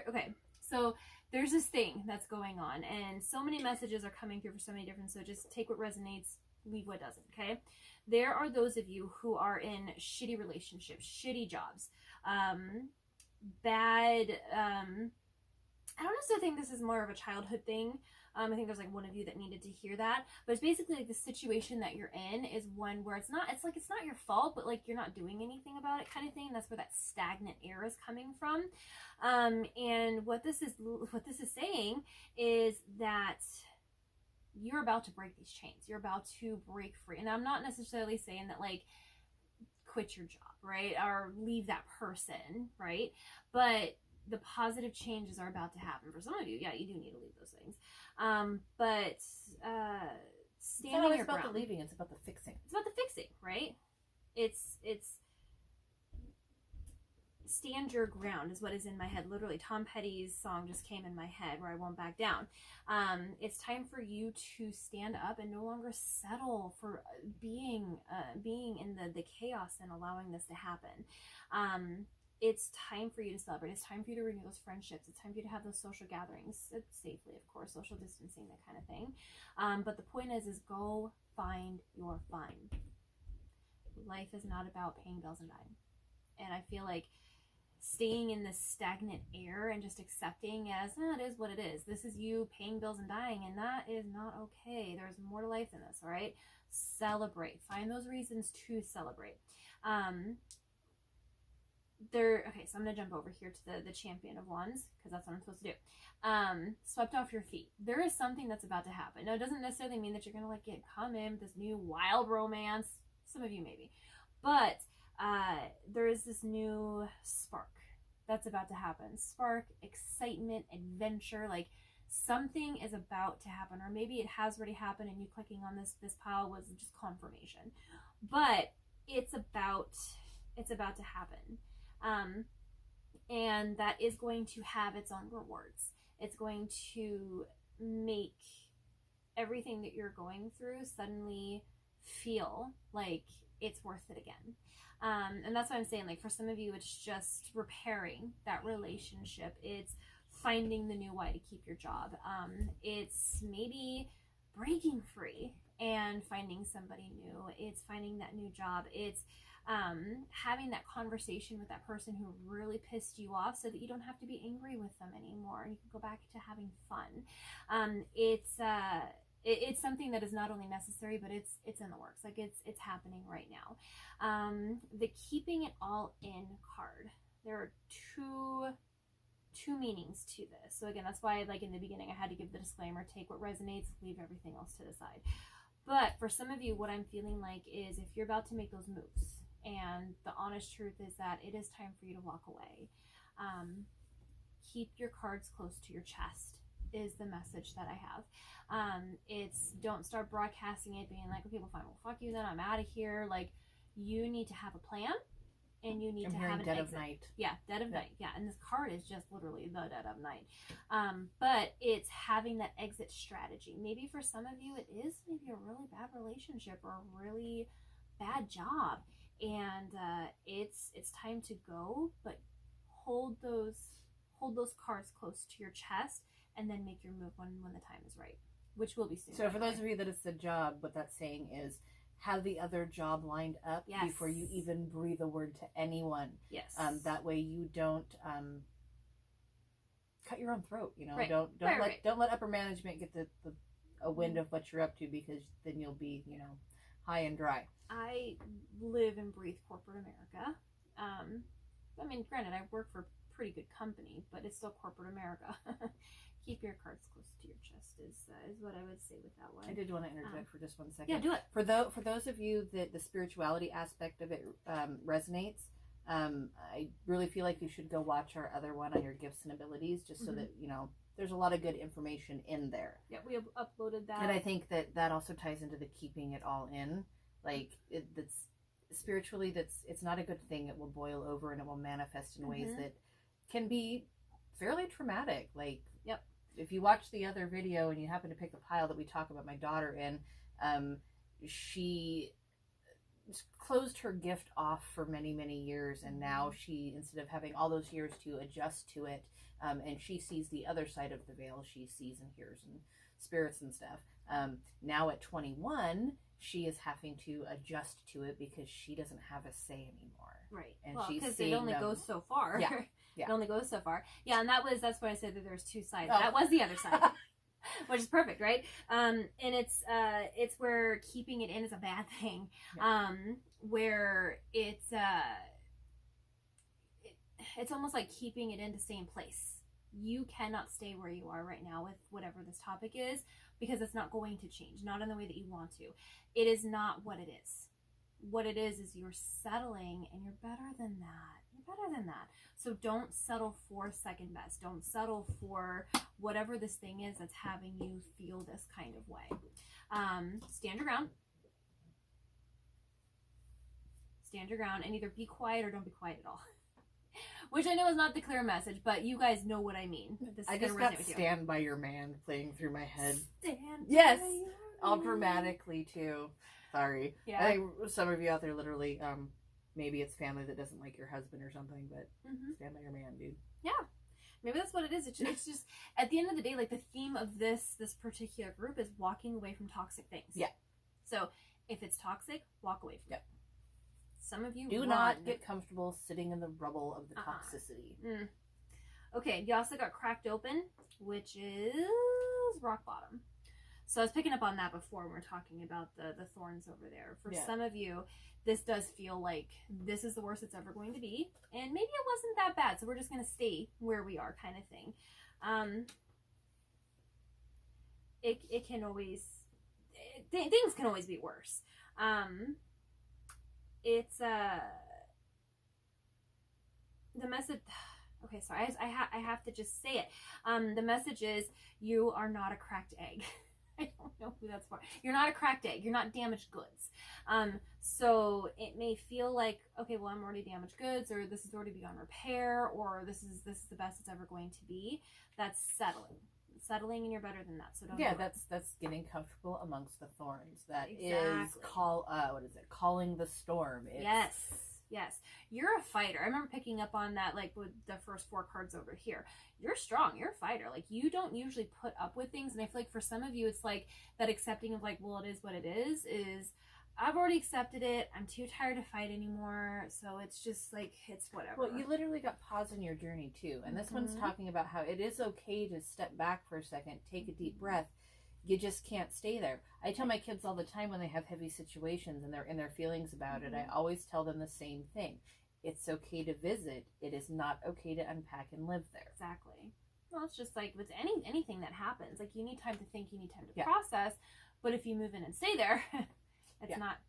Okay. So there's this thing that's going on, and so many messages are coming through for so many different, so just take what resonates, leave what doesn't, okay? There are those of you who are in shitty relationships, shitty jobs, bad, I don't necessarily think this is more of a childhood thing. I think there's one of you that needed to hear that, but it's basically the situation that you're in is one where it's not your fault, but you're not doing anything about it kind of thing. That's where that stagnant air is coming from. And what this is saying is that you're about to break these chains. You're about to break free. And I'm not necessarily saying that quit your job, right? Or leave that person, right? But the positive changes are about to happen for some of you. Yeah, you do need to leave those things. But standing your ground. It's not about the leaving, it's about the fixing. It's about the fixing, right? It's stand your ground is what is in my head. Literally, Tom Petty's song just came in my head, Where I Won't Back Down. It's time for you to stand up and no longer settle for being in the chaos and allowing this to happen. It's time for you to celebrate. It's time for you to renew those friendships. It's time for you to have those social gatherings safely, of course, social distancing, that kind of thing. But the point is go find your fun. Life is not about paying bills and dying. And I feel like staying in this stagnant air and just accepting as, it is what it is. This is you paying bills and dying, and that is not okay. There's more to life than this, all right? Celebrate. Find those reasons to celebrate. Okay, so I'm going to jump over here to the Champion of Wands, because that's what I'm supposed to do. Swept off your feet. There is something that's about to happen. Now, it doesn't necessarily mean that you're going to come in with this new wild romance. Some of you maybe. But there is this new spark that's about to happen. Spark, excitement, adventure, something is about to happen. Or maybe it has already happened and you clicking on this pile was just confirmation. But it's about to happen. And that is going to have its own rewards. It's going to make everything that you're going through suddenly feel like it's worth it again. And that's what I'm saying. For some of you, it's just repairing that relationship. It's finding the new why to keep your job. It's maybe breaking free and finding somebody new. It's finding that new job. It's having that conversation with that person who really pissed you off so that you don't have to be angry with them anymore. You can go back to having fun. It's something that is not only necessary, but it's in the works. It's happening right now. The keeping it all in card. There are two meanings to this. So again, that's why in the beginning I had to give the disclaimer, take what resonates, leave everything else to the side. But for some of you, what I'm feeling is if you're about to make those moves, and the honest truth is that it is time for you to walk away. Keep your cards close to your chest is the message that I have. It's don't start broadcasting it being okay, well fine, well fuck you then, I'm out of here. You need to have a plan, and you need to have an dead exit. Of night. Yeah, dead of night. Yeah, and this card is just literally the dead of night. But it's having that exit strategy. Maybe for some of you, it is maybe a really bad relationship or a really bad job, and it's time to go, but hold those cards close to your chest, and then make your move when the time is right, which will be soon. So for those of you that it's the job, what that's saying is have the other job lined up before you even breathe a word to anyone. Yes. That way you don't cut your own throat. You know, Right. don't Right. let upper management get a wind of what you're up to, because then you'll be, you know, high and dry. I live and breathe corporate America. I mean, granted, I work for a pretty good company, but it's still corporate America. Keep your cards close to your chest is what I would say with that one. I did want to interject for just 1 second. Yeah, do it. For those of you that the spirituality aspect of it resonates, I really feel like you should go watch our other one on your gifts and abilities, just so that, you know, there's a lot of good information in there. Yeah, we have uploaded that. And I think that also ties into the keeping it all in. Like, that's spiritually, it's not a good thing. It will boil over and it will manifest in ways that can be fairly traumatic. Like, if you watch the other video and you happen to pick the pile that we talk about my daughter in, she closed her gift off for many, many years, and now she, instead of having all those years to adjust to it, and she sees the other side of the veil, she sees and hears and spirits and stuff. Now at 21, she is having to adjust to it because she doesn't have a say anymore. Right. And well, she's because seeing it only them. goes so far. Yeah. Yeah. It only goes so far. Yeah, and that's why I said that there's two sides. Oh. That was the other side. Which is perfect, right? And it's where keeping it in is a bad thing. Where it's almost like keeping it in to stay in place. You cannot stay where you are right now with whatever this topic is, because it's not going to change, not in the way that you want to. It is not what it is. What it is you're settling, and you're better than that. You're better than that. So don't settle for second best. Don't settle for whatever this thing is that's having you feel this kind of way. Stand your ground. Stand your ground, and either be quiet or don't be quiet at all. Which I know is not the clear message, but you guys know what I mean. This I is just gonna got resonate with you. Stand By Your Man playing through my head. Stand Yes! by your All man. dramatically, too. Sorry. Yeah. I think some of you out there literally, maybe it's family that doesn't like your husband or something, but stand by your man, dude. Yeah. Maybe that's what it is. It's just at the end of the day, like, the theme of this particular group is walking away from toxic things. Yeah. So if it's toxic, walk away from it. Some of you do run. not get comfortable sitting in the rubble of the toxicity. Okay, you also got cracked open, which is rock bottom. So I was picking up on that before when we were talking about the thorns over there. For some of you, this does feel like this is the worst it's ever going to be, and maybe it wasn't that bad, so we're just going to stay where we are, kind of thing. It can always things can always be worse. It's the message. Okay, sorry, I have to just say it. The message is, you are not a cracked egg. I don't know who that's for. You're not a cracked egg. You're not damaged goods. So it may feel like, okay, well, I'm already damaged goods, or this is already beyond repair, or this is the best it's ever going to be. That's settling, and you're better than that. So don't. Yeah, do it. that's getting comfortable amongst the thorns. That Exactly. is calling the storm. It's, Yes, you're a fighter. I remember picking up on that, like, with the first 4 cards over here. You're strong. You're a fighter. Like, you don't usually put up with things. And I feel like for some of you, it's like that accepting of, like, well, it is what it is I've already accepted it. I'm too tired to fight anymore. So it's just like, it's whatever. Well, you literally got pause in your journey too. And this one's talking about how it is okay to step back for a second, take a deep breath. You just can't stay there. I tell my kids all the time when they have heavy situations and they're in their feelings about it, I always tell them the same thing. It's okay to visit. It is not okay to unpack and live there. Exactly. Well, it's just like with anything that happens. Like, you need time to think, you need time to process. But if you move in and stay there, it's not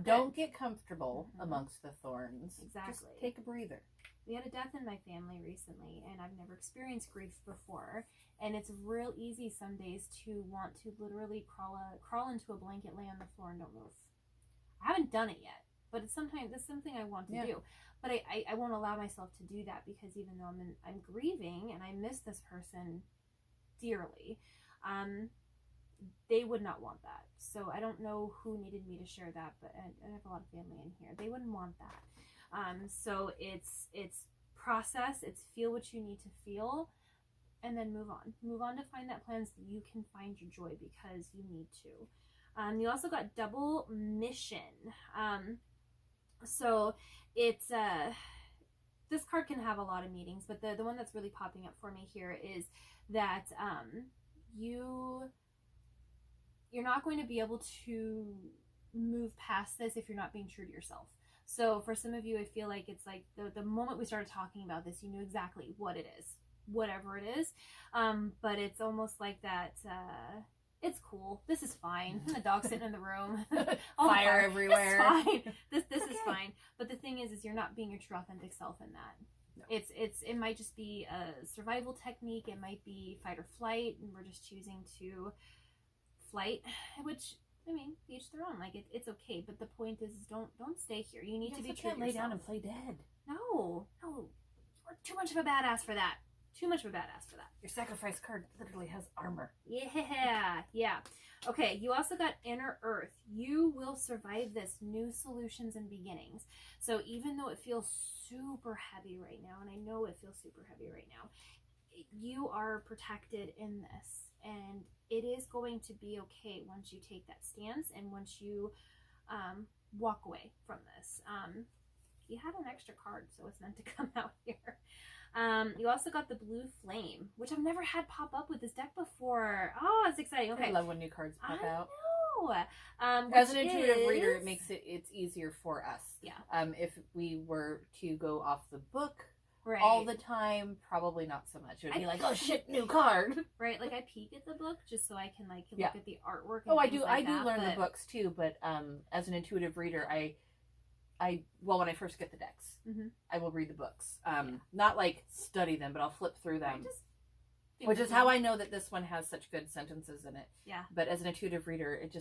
Don't get comfortable amongst the thorns. Exactly. Just take a breather. We had a death in my family recently, and I've never experienced grief before. And it's real easy some days to want to literally crawl into a blanket, lay on the floor, and don't move. I haven't done it yet, but it's something I want to do. But I won't allow myself to do that, because even though I'm grieving and I miss this person dearly, they would not want that. So I don't know who needed me to share that, but I have a lot of family in here. They wouldn't want that. So it's process, it's feel what you need to feel, and then move on to find that plan so you can find your joy, because you need to. You also got double mission. So it's this card can have a lot of meanings, but the one that's really popping up for me here is that you're not going to be able to move past this if you're not being true to yourself. So for some of you, I feel like it's like the moment we started talking about this, you knew exactly what it is, whatever it is. But it's almost like that, it's cool. This is fine. The dog's sitting in the room. Fire everywhere. It's fine. This okay. Is fine. But the thing is you're not being your true authentic self in that. No. It might just be a survival technique. It might be fight or flight, and we're just choosing to flight, which, I mean, each their own. Like it's okay, but the point is don't stay here. You need to be true to yourself. Lay down and play dead. No, you're too much of a badass for that. Too much of a badass for that. Your sacrifice card literally has armor. Yeah. Okay, you also got Inner Earth. You will survive this. New solutions and beginnings. So even though it feels super heavy right now, and I know it feels super heavy right now, you are protected in this, and it is going to be okay once you take that stance and once you walk away from this. You had an extra card, so it's meant to come out here. You also got the Blue Flame, which I've never had pop up with this deck before. Oh, it's exciting. Okay, I love when new cards pop out. I know. As an intuitive reader, it makes it's easier for us. Yeah. If we were to go off the book right. all the time, probably not so much. It would be like, oh shit, new card. Right. Like I peek at the book just so I can look at the artwork. And I do. I do learn the books too, but as an intuitive reader, when I first get the decks, I will read the books. Not like study them, but I'll flip through them. Which is how I know that this one has such good sentences in it. Yeah. But as an intuitive reader, it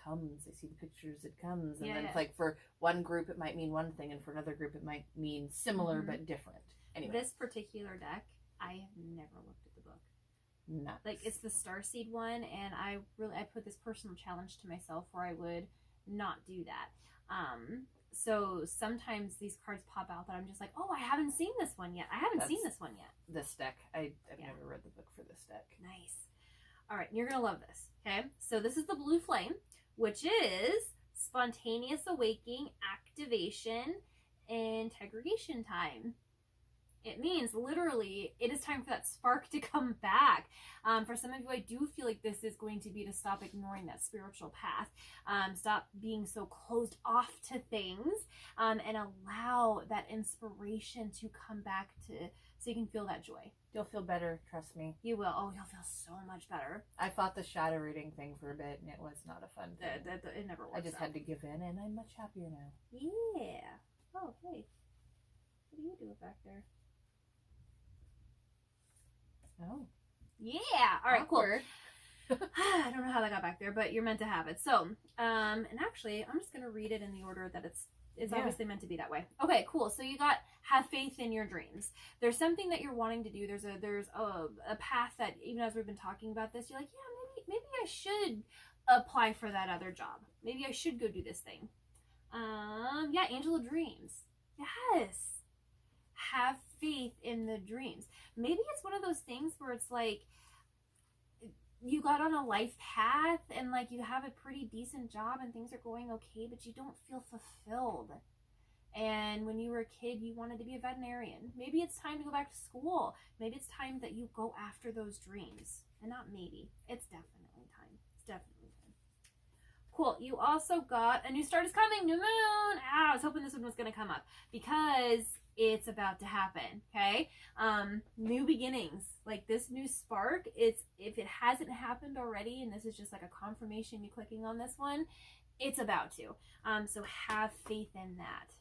comes. I see the pictures, it comes. And then it's like for one group, it might mean one thing, and for another group, it might mean similar but different. Anyway. This particular deck, I have never looked at the book. Nuts. Like, it's the Starseed one, and I put this personal challenge to myself where I would not do that. So sometimes these cards pop out that I'm just like, oh, I haven't seen this one yet. I haven't seen this one yet. This deck. I've never read the book for this deck. Nice. All right, you're going to love this, okay? So this is the Blue Flame, which is spontaneous awakening, activation, and integration time. It means literally it is time for that spark to come back. For some of you, I do feel like this is going to be to stop ignoring that spiritual path. Stop being so closed off to things, and allow that inspiration to come back so you can feel that joy. You'll feel better, trust me. You will. Oh, you'll feel so much better. I fought the shadow reading thing for a bit, and it was not a fun thing. It never worked. I just had to give in, and I'm much happier now. Yeah. Oh, hey. What do you do back there? Oh. Yeah. All right, awkward. Cool. I don't know how that got back there, but you're meant to have it. So, and actually, I'm just going to read it in the order that it's obviously meant to be that way. Okay, cool. So you got have faith in your dreams. There's something that you're wanting to do. There's a path that, even as we've been talking about this, you're like, yeah, maybe I should apply for that other job. Maybe I should go do this thing. Yeah, Angel of Dreams. Yes. Have faith in the dreams. Maybe it's one of those things where it's like you got on a life path and like you have a pretty decent job and things are going okay, but you don't feel fulfilled. And when you were a kid, you wanted to be a veterinarian. Maybe it's time to go back to school. Maybe it's time that you go after those dreams. And not maybe. It's definitely time. It's definitely time. Cool. You also got a new start is coming. New moon. I was hoping this one was going to come up because it's about to happen. Okay. New beginnings, like this new spark. If it hasn't happened already, and this is just like a confirmation, you clicking on this one, it's about to. So have faith in that.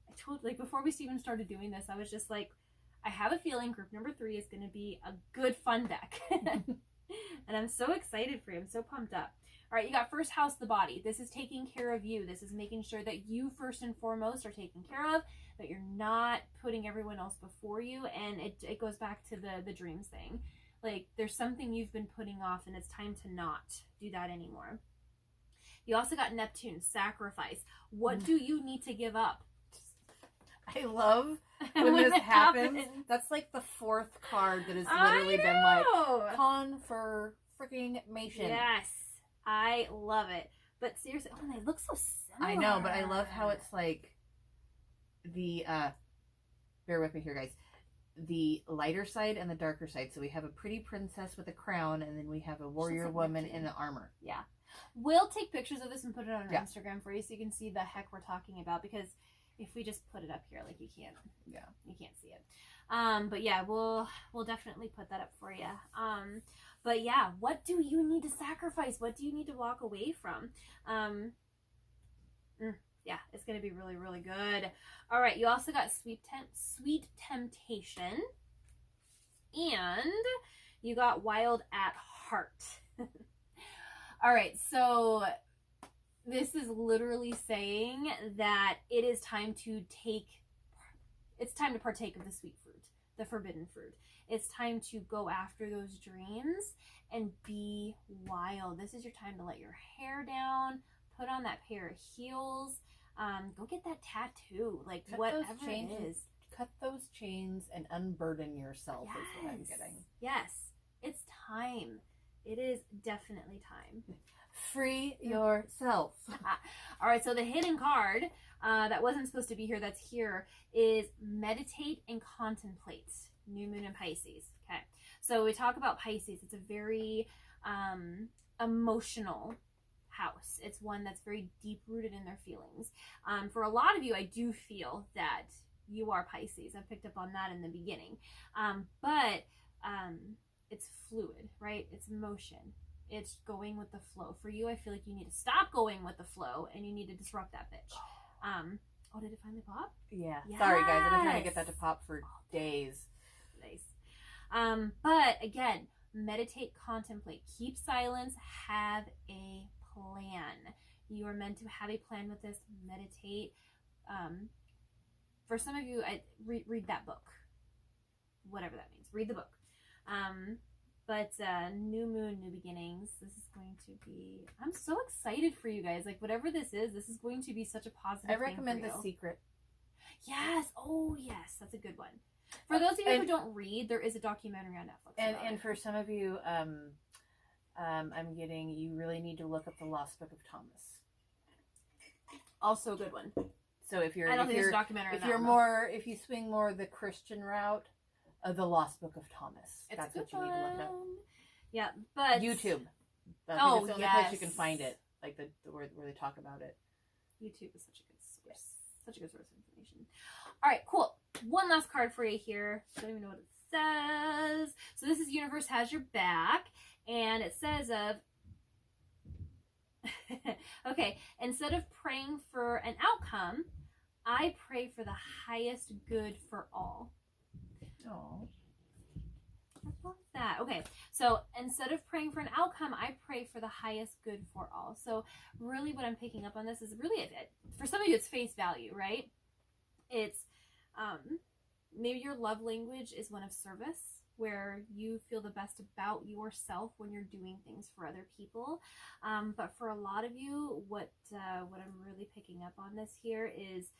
I told, like, before we even started doing this, I was just like, I have a feeling group number 3 is going to be a good fun deck. And I'm so excited for you. I'm so pumped up. All right, you got first house, the body. This is taking care of you. This is making sure that you first and foremost are taken care of, that you're not putting everyone else before you. And it goes back to the dreams thing. Like, there's something you've been putting off, and it's time to not do that anymore. You also got Neptune, sacrifice. What do you need to give up? I love when When this it happens. happens. That's like the fourth card that has literally been like confirmation. Yes, I love it. But seriously, oh, they look so similar. I know, but I love how it's like the bear with me here, guys. The lighter side and the darker side. So we have a pretty princess with a crown, and then we have a warrior woman in the armor. Yeah. We'll take pictures of this and put it on our Yeah. Instagram for you so you can see the heck we're talking about, because if we just put it up here, like, you can't see it. But yeah, we'll definitely put that up for you. But yeah, what do you need to sacrifice? What do you need to walk away from? Yeah, it's going to be really, really good. All right, you also got Sweet Temptation. And you got Wild at Heart. All right, so this is literally saying that it is time to partake of the sweet fruit, the forbidden fruit. It's time to go after those dreams and be wild. This is your time to let your hair down, put on that pair of heels, go get that tattoo, like whatever it is. Cut those chains and unburden yourself is what I'm getting. Yes, it's time. It is definitely time. Free yourself. All right, so the hidden card that wasn't supposed to be here, that's here, is meditate and contemplate. New moon in Pisces. Okay, so we talk about Pisces. It's a very emotional house. It's one that's very deep rooted in their feelings. For a lot of you, I do feel that you are Pisces. I picked up on that in the beginning. But it's fluid, right? It's motion. It's going with the flow. For you, I feel like you need to stop going with the flow and you need to disrupt that bitch. Oh, did it finally pop? Yeah. Yes. Sorry, guys. I've been trying to get that to pop for days. Nice. But again, meditate, contemplate, keep silence, have a plan. You are meant to have a plan with this. Meditate. For some of you, read that book. Whatever that means. Read the book. But new moon, new beginnings. This is going to be... I'm so excited for you guys. Like, whatever this is going to be such a positive thing. I recommend for you. The Secret. Yes. Oh, yes. That's a good one. For those of you who don't read, there is a documentary on Netflix. And for some of you, I'm getting, you really need to look up the Lost Book of Thomas. Also a good one. So if you're, I don't think there's a documentary. If you swing more the Christian route, the Lost Book of Thomas. That's what you need to look up. Yeah, but YouTube. That's the only place you can find it. Like where they talk about it. YouTube is such a good source. Yes. Such a good source of information. All right, cool. One last card for you here. I don't even know what it says. So this is Universe Has Your Back, and it says okay, instead of praying for an outcome, I pray for the highest good for all. Oh, I love that. Okay, so instead of praying for an outcome, I pray for the highest good for all. So really what I'm picking up on this is really, for some of you, it's face value, right? It's maybe your love language is one of service, where you feel the best about yourself when you're doing things for other people. But for a lot of you, what I'm really picking up on this here is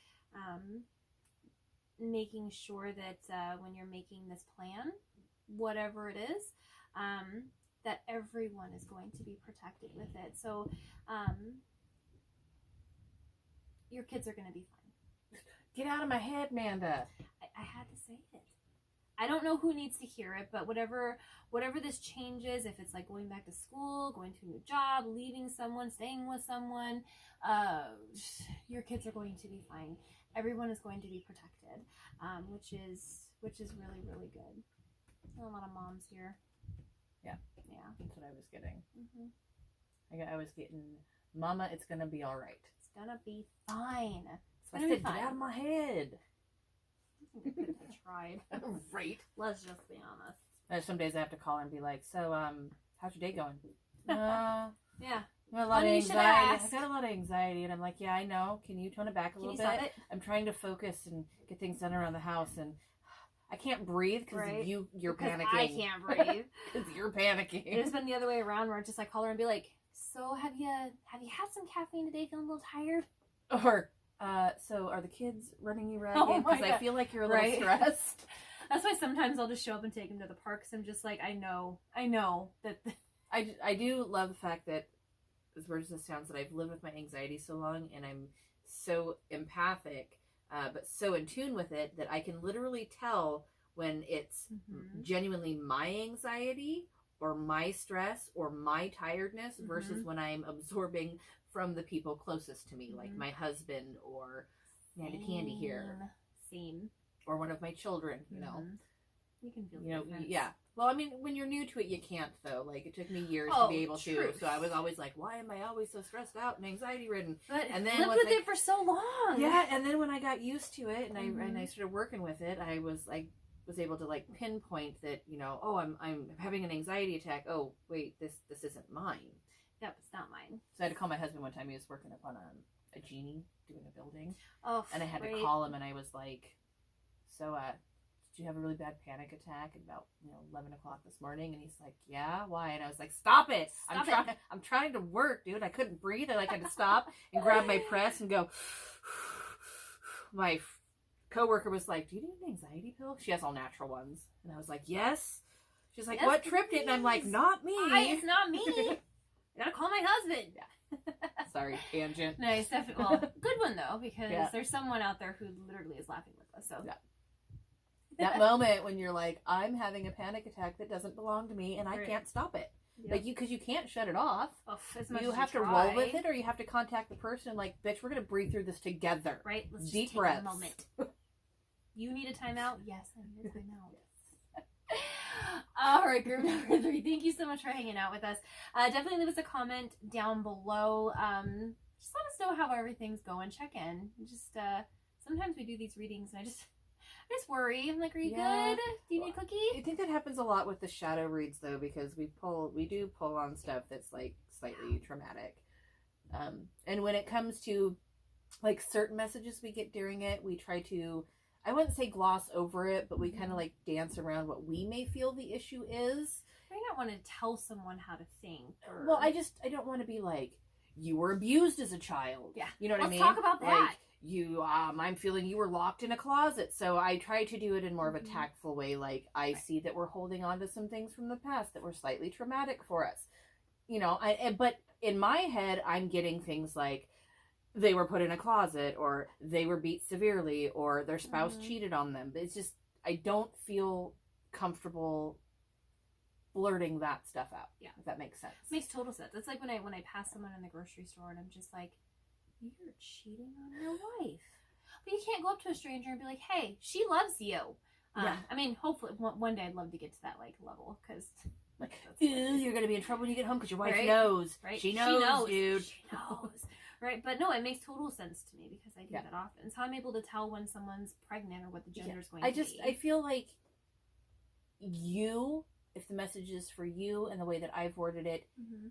making sure that when you're making this plan, whatever it is, that everyone is going to be protected with it. So your kids are going to be fine. Get out of my head, Manda. I had to say it. I don't know who needs to hear it, but whatever this changes, if it's like going back to school, going to a new job, leaving someone, staying with someone, your kids are going to be fine. Everyone is going to be protected, which is really, really good. A lot of moms here. Yeah, yeah, that's what I was getting. Mm-hmm. I was getting, Mama, it's gonna be all right. It's gonna be fine. It's I gonna said, be fine. Get out of my head. I tried. Right. Let's just be honest. Some days I have to call her and be like, so, how's your day going? Yeah. I got a lot of anxiety. I got a lot of anxiety, and I'm like, yeah, I know. Can you tone it back a little bit? I'm trying to focus and get things done around the house, and I can't breathe because you're panicking. I can't breathe because you're panicking. It's been the other way around, where I just call her and be like, so have you had some caffeine today? Feeling a little tired? Or So are the kids running you Oh ragged? my Because I God. feel like you're a little Right? stressed. That's why sometimes I'll just show up and take him to the park, because I'm just like, I know that. I do love the fact that, as weird as this sounds, that I've lived with my anxiety so long, and I'm so empathic, but so in tune with it that I can literally tell when it's genuinely my anxiety or my stress or my tiredness versus when I'm absorbing from the people closest to me, like my husband or Manda Candy here. Same. Or one of my children, you know. You can feel the difference. Yeah. Well, I mean, when you're new to it, you can't, though. Like, it took me years to be able to. So I was always like, why am I always so stressed out and anxiety-ridden? But and then lived with it for so long. Yeah, and then when I got used to it and I started working with it, I was able to, like, pinpoint that, you know, oh, I'm having an anxiety attack. Oh, wait, this isn't mine. Yep, it's not mine. So I had to call my husband one time. He was working up on a genie doing a building. Oh, and I had to call him, and I was like, so, did you have a really bad panic attack at about 11 o'clock this morning? And he's like, yeah, why? And I was like, stop it. I'm trying to work, dude. I couldn't breathe. I had to stop and grab my press and go. My coworker was like, do you need an anxiety pill? She has all natural ones. And I was like, yes. She's like, what tripped it? And I'm like, not me. It's not me. I gotta call my husband. Yeah. Sorry, tangent. Nice, definitely. Well, good one though, because there's someone out there who literally is laughing with us. So yeah. That moment when you're like, I'm having a panic attack that doesn't belong to me, and I can't stop it. Yep. Like because you can't shut it off. You have to roll with it, or you have to contact the person. Like, bitch, we're gonna breathe through this together. Right? Let's deep just take breaths. a moment. You need a timeout? Yes, I need a timeout. All right, group number 3. Thank you so much for hanging out with us. Definitely leave us a comment down below. Just let us know how everything's going. Check in. Just sometimes we do these readings, and I just worry. I'm like, are you good? Do you need a cookie? I think that happens a lot with the shadow reads, though, because we do pull on stuff that's like slightly traumatic. And when it comes to like certain messages we get during it, we try to, I wouldn't say gloss over it, but we kind of like dance around what we may feel the issue is. I don't want to tell someone how to think. Well, I don't want to be like, you were abused as a child. Yeah. You know what I mean? Let's talk about that. Like, I'm feeling you were locked in a closet. So I try to do it in more of a tactful way. Like, I see that we're holding on to some things from the past that were slightly traumatic for us. You know, but in my head, I'm getting things like they were put in a closet, or they were beat severely, or their spouse cheated on them. But it's just, I don't feel comfortable blurting that stuff out. Yeah. If that makes sense. Makes total sense. It's like when I pass someone in the grocery store and I'm just like, you're cheating on your wife. But you can't go up to a stranger and be like, hey, she loves you. Yeah. I mean, hopefully one day I'd love to get to that like level, because like, you're going to be in trouble when you get home because your wife knows. Right? She knows, dude. She knows. Right? But no, it makes total sense to me because I do that often. So I'm able to tell when someone's pregnant or what the gender is going to be. I feel like if the message is for you and the way that I've worded it,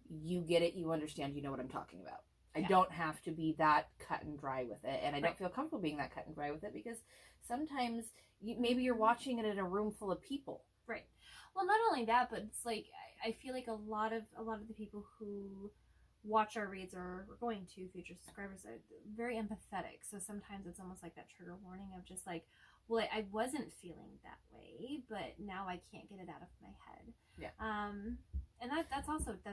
you get it, you understand, you know what I'm talking about. I don't have to be that cut and dry with it, and I don't feel comfortable being that cut and dry with it, because sometimes maybe you're watching it in a room full of people. Right. Well, not only that, but it's like I feel like a lot of the people who watch our reads or are going to future subscribers are very empathetic. So sometimes it's almost like that trigger warning of just like, well, I wasn't feeling that way, but now I can't get it out of my head. Yeah. And that's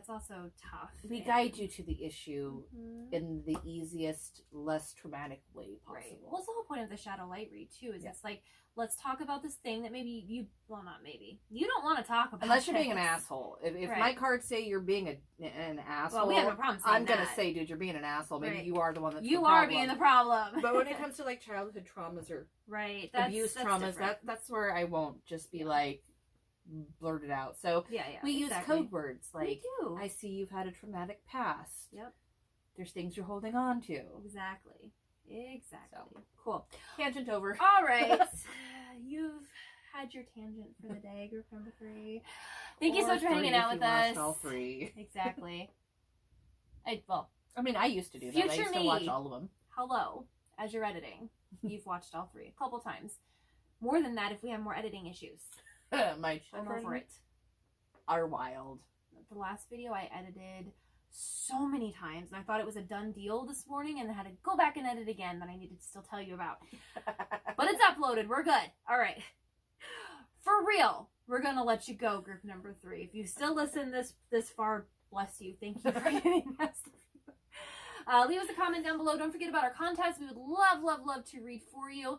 also tough. We guide you to the issue in the easiest, less traumatic way possible. Right. Well, it's the whole point of the shadow light read too. Is it's like, let's talk about this thing that maybe you don't want to talk about. Unless you're being an asshole. If my cards say you're being an asshole, well, we have no problem saying I'm gonna say, dude, you're being an asshole. Maybe you are the one that's being the problem. But when it comes to like childhood traumas or abuse traumas, that's where I won't just be like blurted out. So we use code words like, I see you've had a traumatic past. Yep. There's things you're holding on to. Exactly. So, cool. Tangent over. All right. You've had your tangent for the day, group number 3. Thank you so much for hanging out with us. All 3. Exactly. I used to do that. I used to watch all of them. Hello. As you're editing, you've watched all 3 a couple times. More than that if we have more editing issues. My children I'm over it. are wild. The last video I edited so many times, and I thought it was a done deal this morning, and I had to go back and edit again that I needed to still tell you about. But it's uploaded. We're good. All right. For real, we're going to let you go, group number 3. If you still listen this far, bless you. Thank you for getting us. Leave us a comment down below. Don't forget about our contest. We would love to read for you.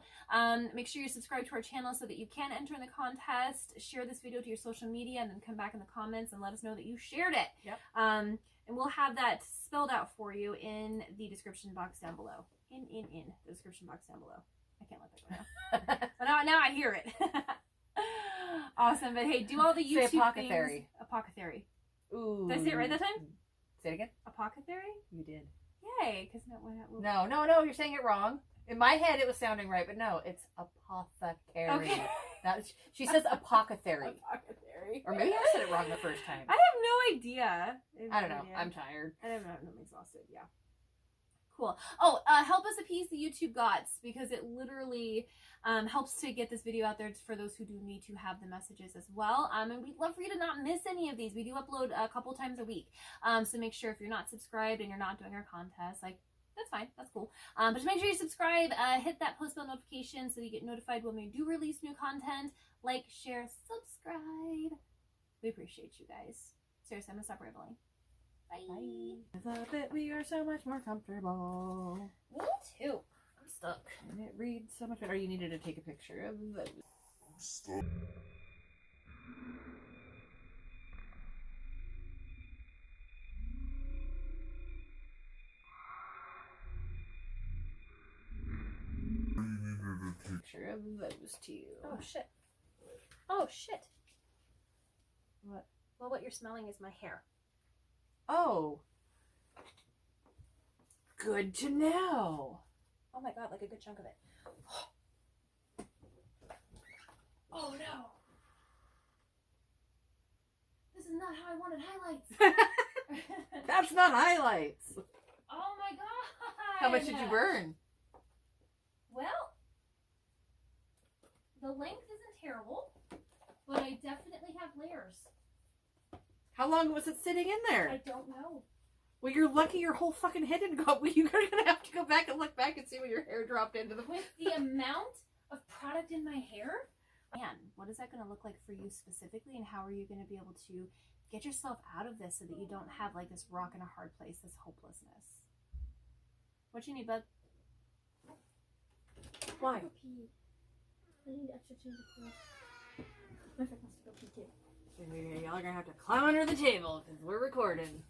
Make sure you subscribe to our channel so that you can enter in the contest. Share this video to your social media, and then come back in the comments and let us know that you shared it. Yep. And we'll have that spelled out for you in the description box down below. In the description box down below. I can't let that go now. Now I hear it. Awesome. But hey, do all the YouTube apothecary. things. Apothecary. Ooh. Did I say it right that time? Say it again. Apothecary? You did. Yay, because No, you're saying it wrong. In my head, it was sounding right, but no, it's apothecary. Okay. Now, she says apothecary. Apothecary. Or maybe I said it wrong the first time. I have no idea. I don't know. I'm tired. I don't know. I'm exhausted. Yeah. Cool. Oh, help us appease the YouTube gods, because it literally helps to get this video out there for those who do need to have the messages as well. And we'd love for you to not miss any of these. We do upload a couple times a week. So make sure if you're not subscribed and you're not doing our contest, like, that's fine. That's cool. But just make sure you subscribe, hit that post bell notification so you get notified when we do release new content. Like, share, subscribe. We appreciate you guys. Seriously, I'm gonna stop rambling. Bye. I thought that we are so much more comfortable. Me too. I'm stuck. And it reads so much better. You needed to take a picture of those. I'm stuck. Picture of those two. Oh shit. Oh shit. What? Well, what you're smelling is my hair. Oh. Good to know. Oh my god, like a good chunk of it. Oh no. This is not how I wanted highlights. That's not highlights. Oh my god. How much did you burn? Well, the length isn't terrible, but I definitely have layers. How long was it sitting in there? I don't know. Well, you're lucky your whole fucking head didn't go. You're gonna have to go back and look back and see when your hair dropped into the. With the amount of product in my hair, man, what is that going to look like for you specifically, and how are you going to be able to get yourself out of this so that you don't have like this rock in a hard place, this hopelessness? What you need, bud? Why? I need extra change of clothes. My friend wants to go pee too. Y'all are gonna have to climb under the table because we're recording.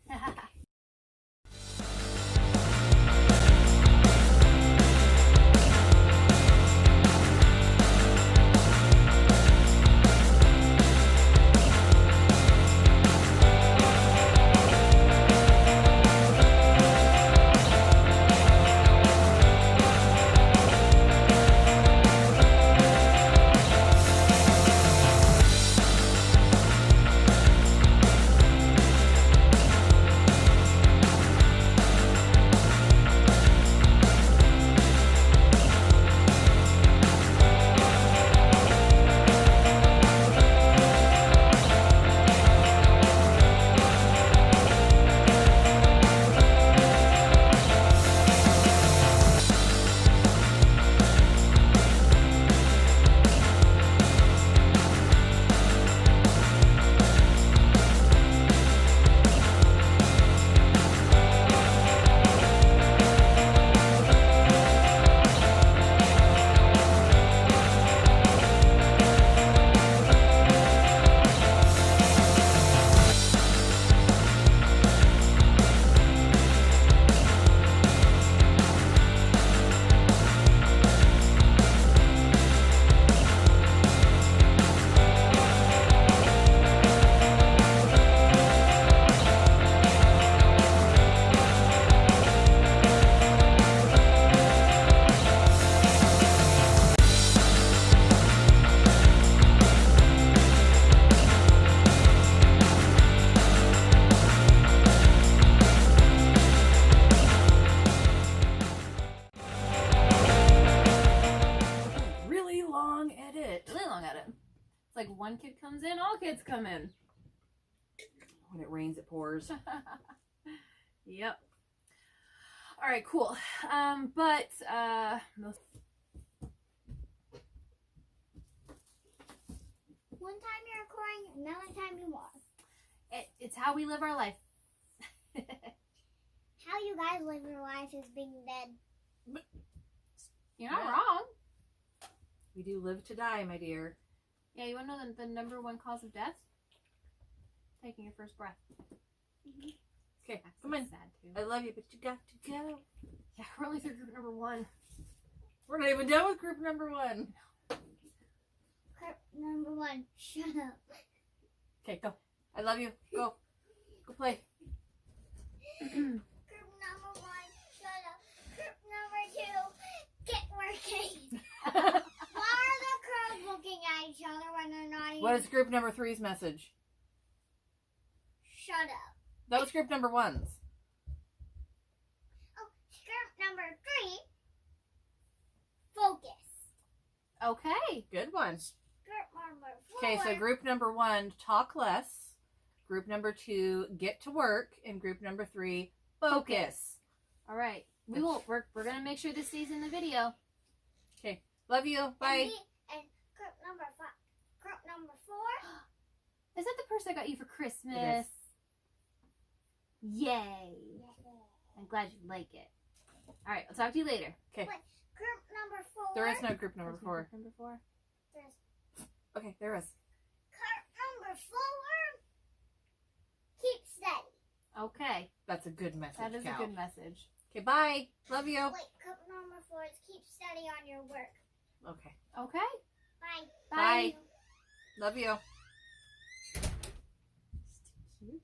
One kid comes in, all kids come in. When it rains, it pours. Yep. All right, cool. But most. One time you're recording, another time you won't. It's how we live our life. How you guys live your life is being dead. You're not Yeah. wrong. We do live to die, my dear. Yeah, you want to know the number one cause of death? Taking your first breath. Okay, That's come on. sad too. I love you, but you got to go. Yeah, we're only through group number 1. We're not even done with group number 1. Number 1, shut up. Okay, go. I love you. Go. Go play. Group number 1, shut up. Group number 2, get working. Why are the crows looking at each other when they're not even... What is group number 3's message? Shut up. That was group number 1's. Oh, group number 3, focus. Okay. Good one. Group number 4. Okay, so group number 1, talk less. Group number 2, get to work. And group number 3, focus. All right. We're gonna make sure this stays in the video. Okay, love you. Bye. And group number 5. Group number 4. Is that the purse I got you for Christmas? Yay! I'm glad you like it. All right, I'll talk to you later. Okay. Wait, group number 4. There is no group number There's no 4. group Number 4. There's Okay, there is. group number 4. Keep steady. Okay, That's a good message, that is Cal. a good message. Okay, bye. Love you. Wait, group number 4 is keep steady on your work. Okay. Okay. Bye. Bye. Love you. Cute.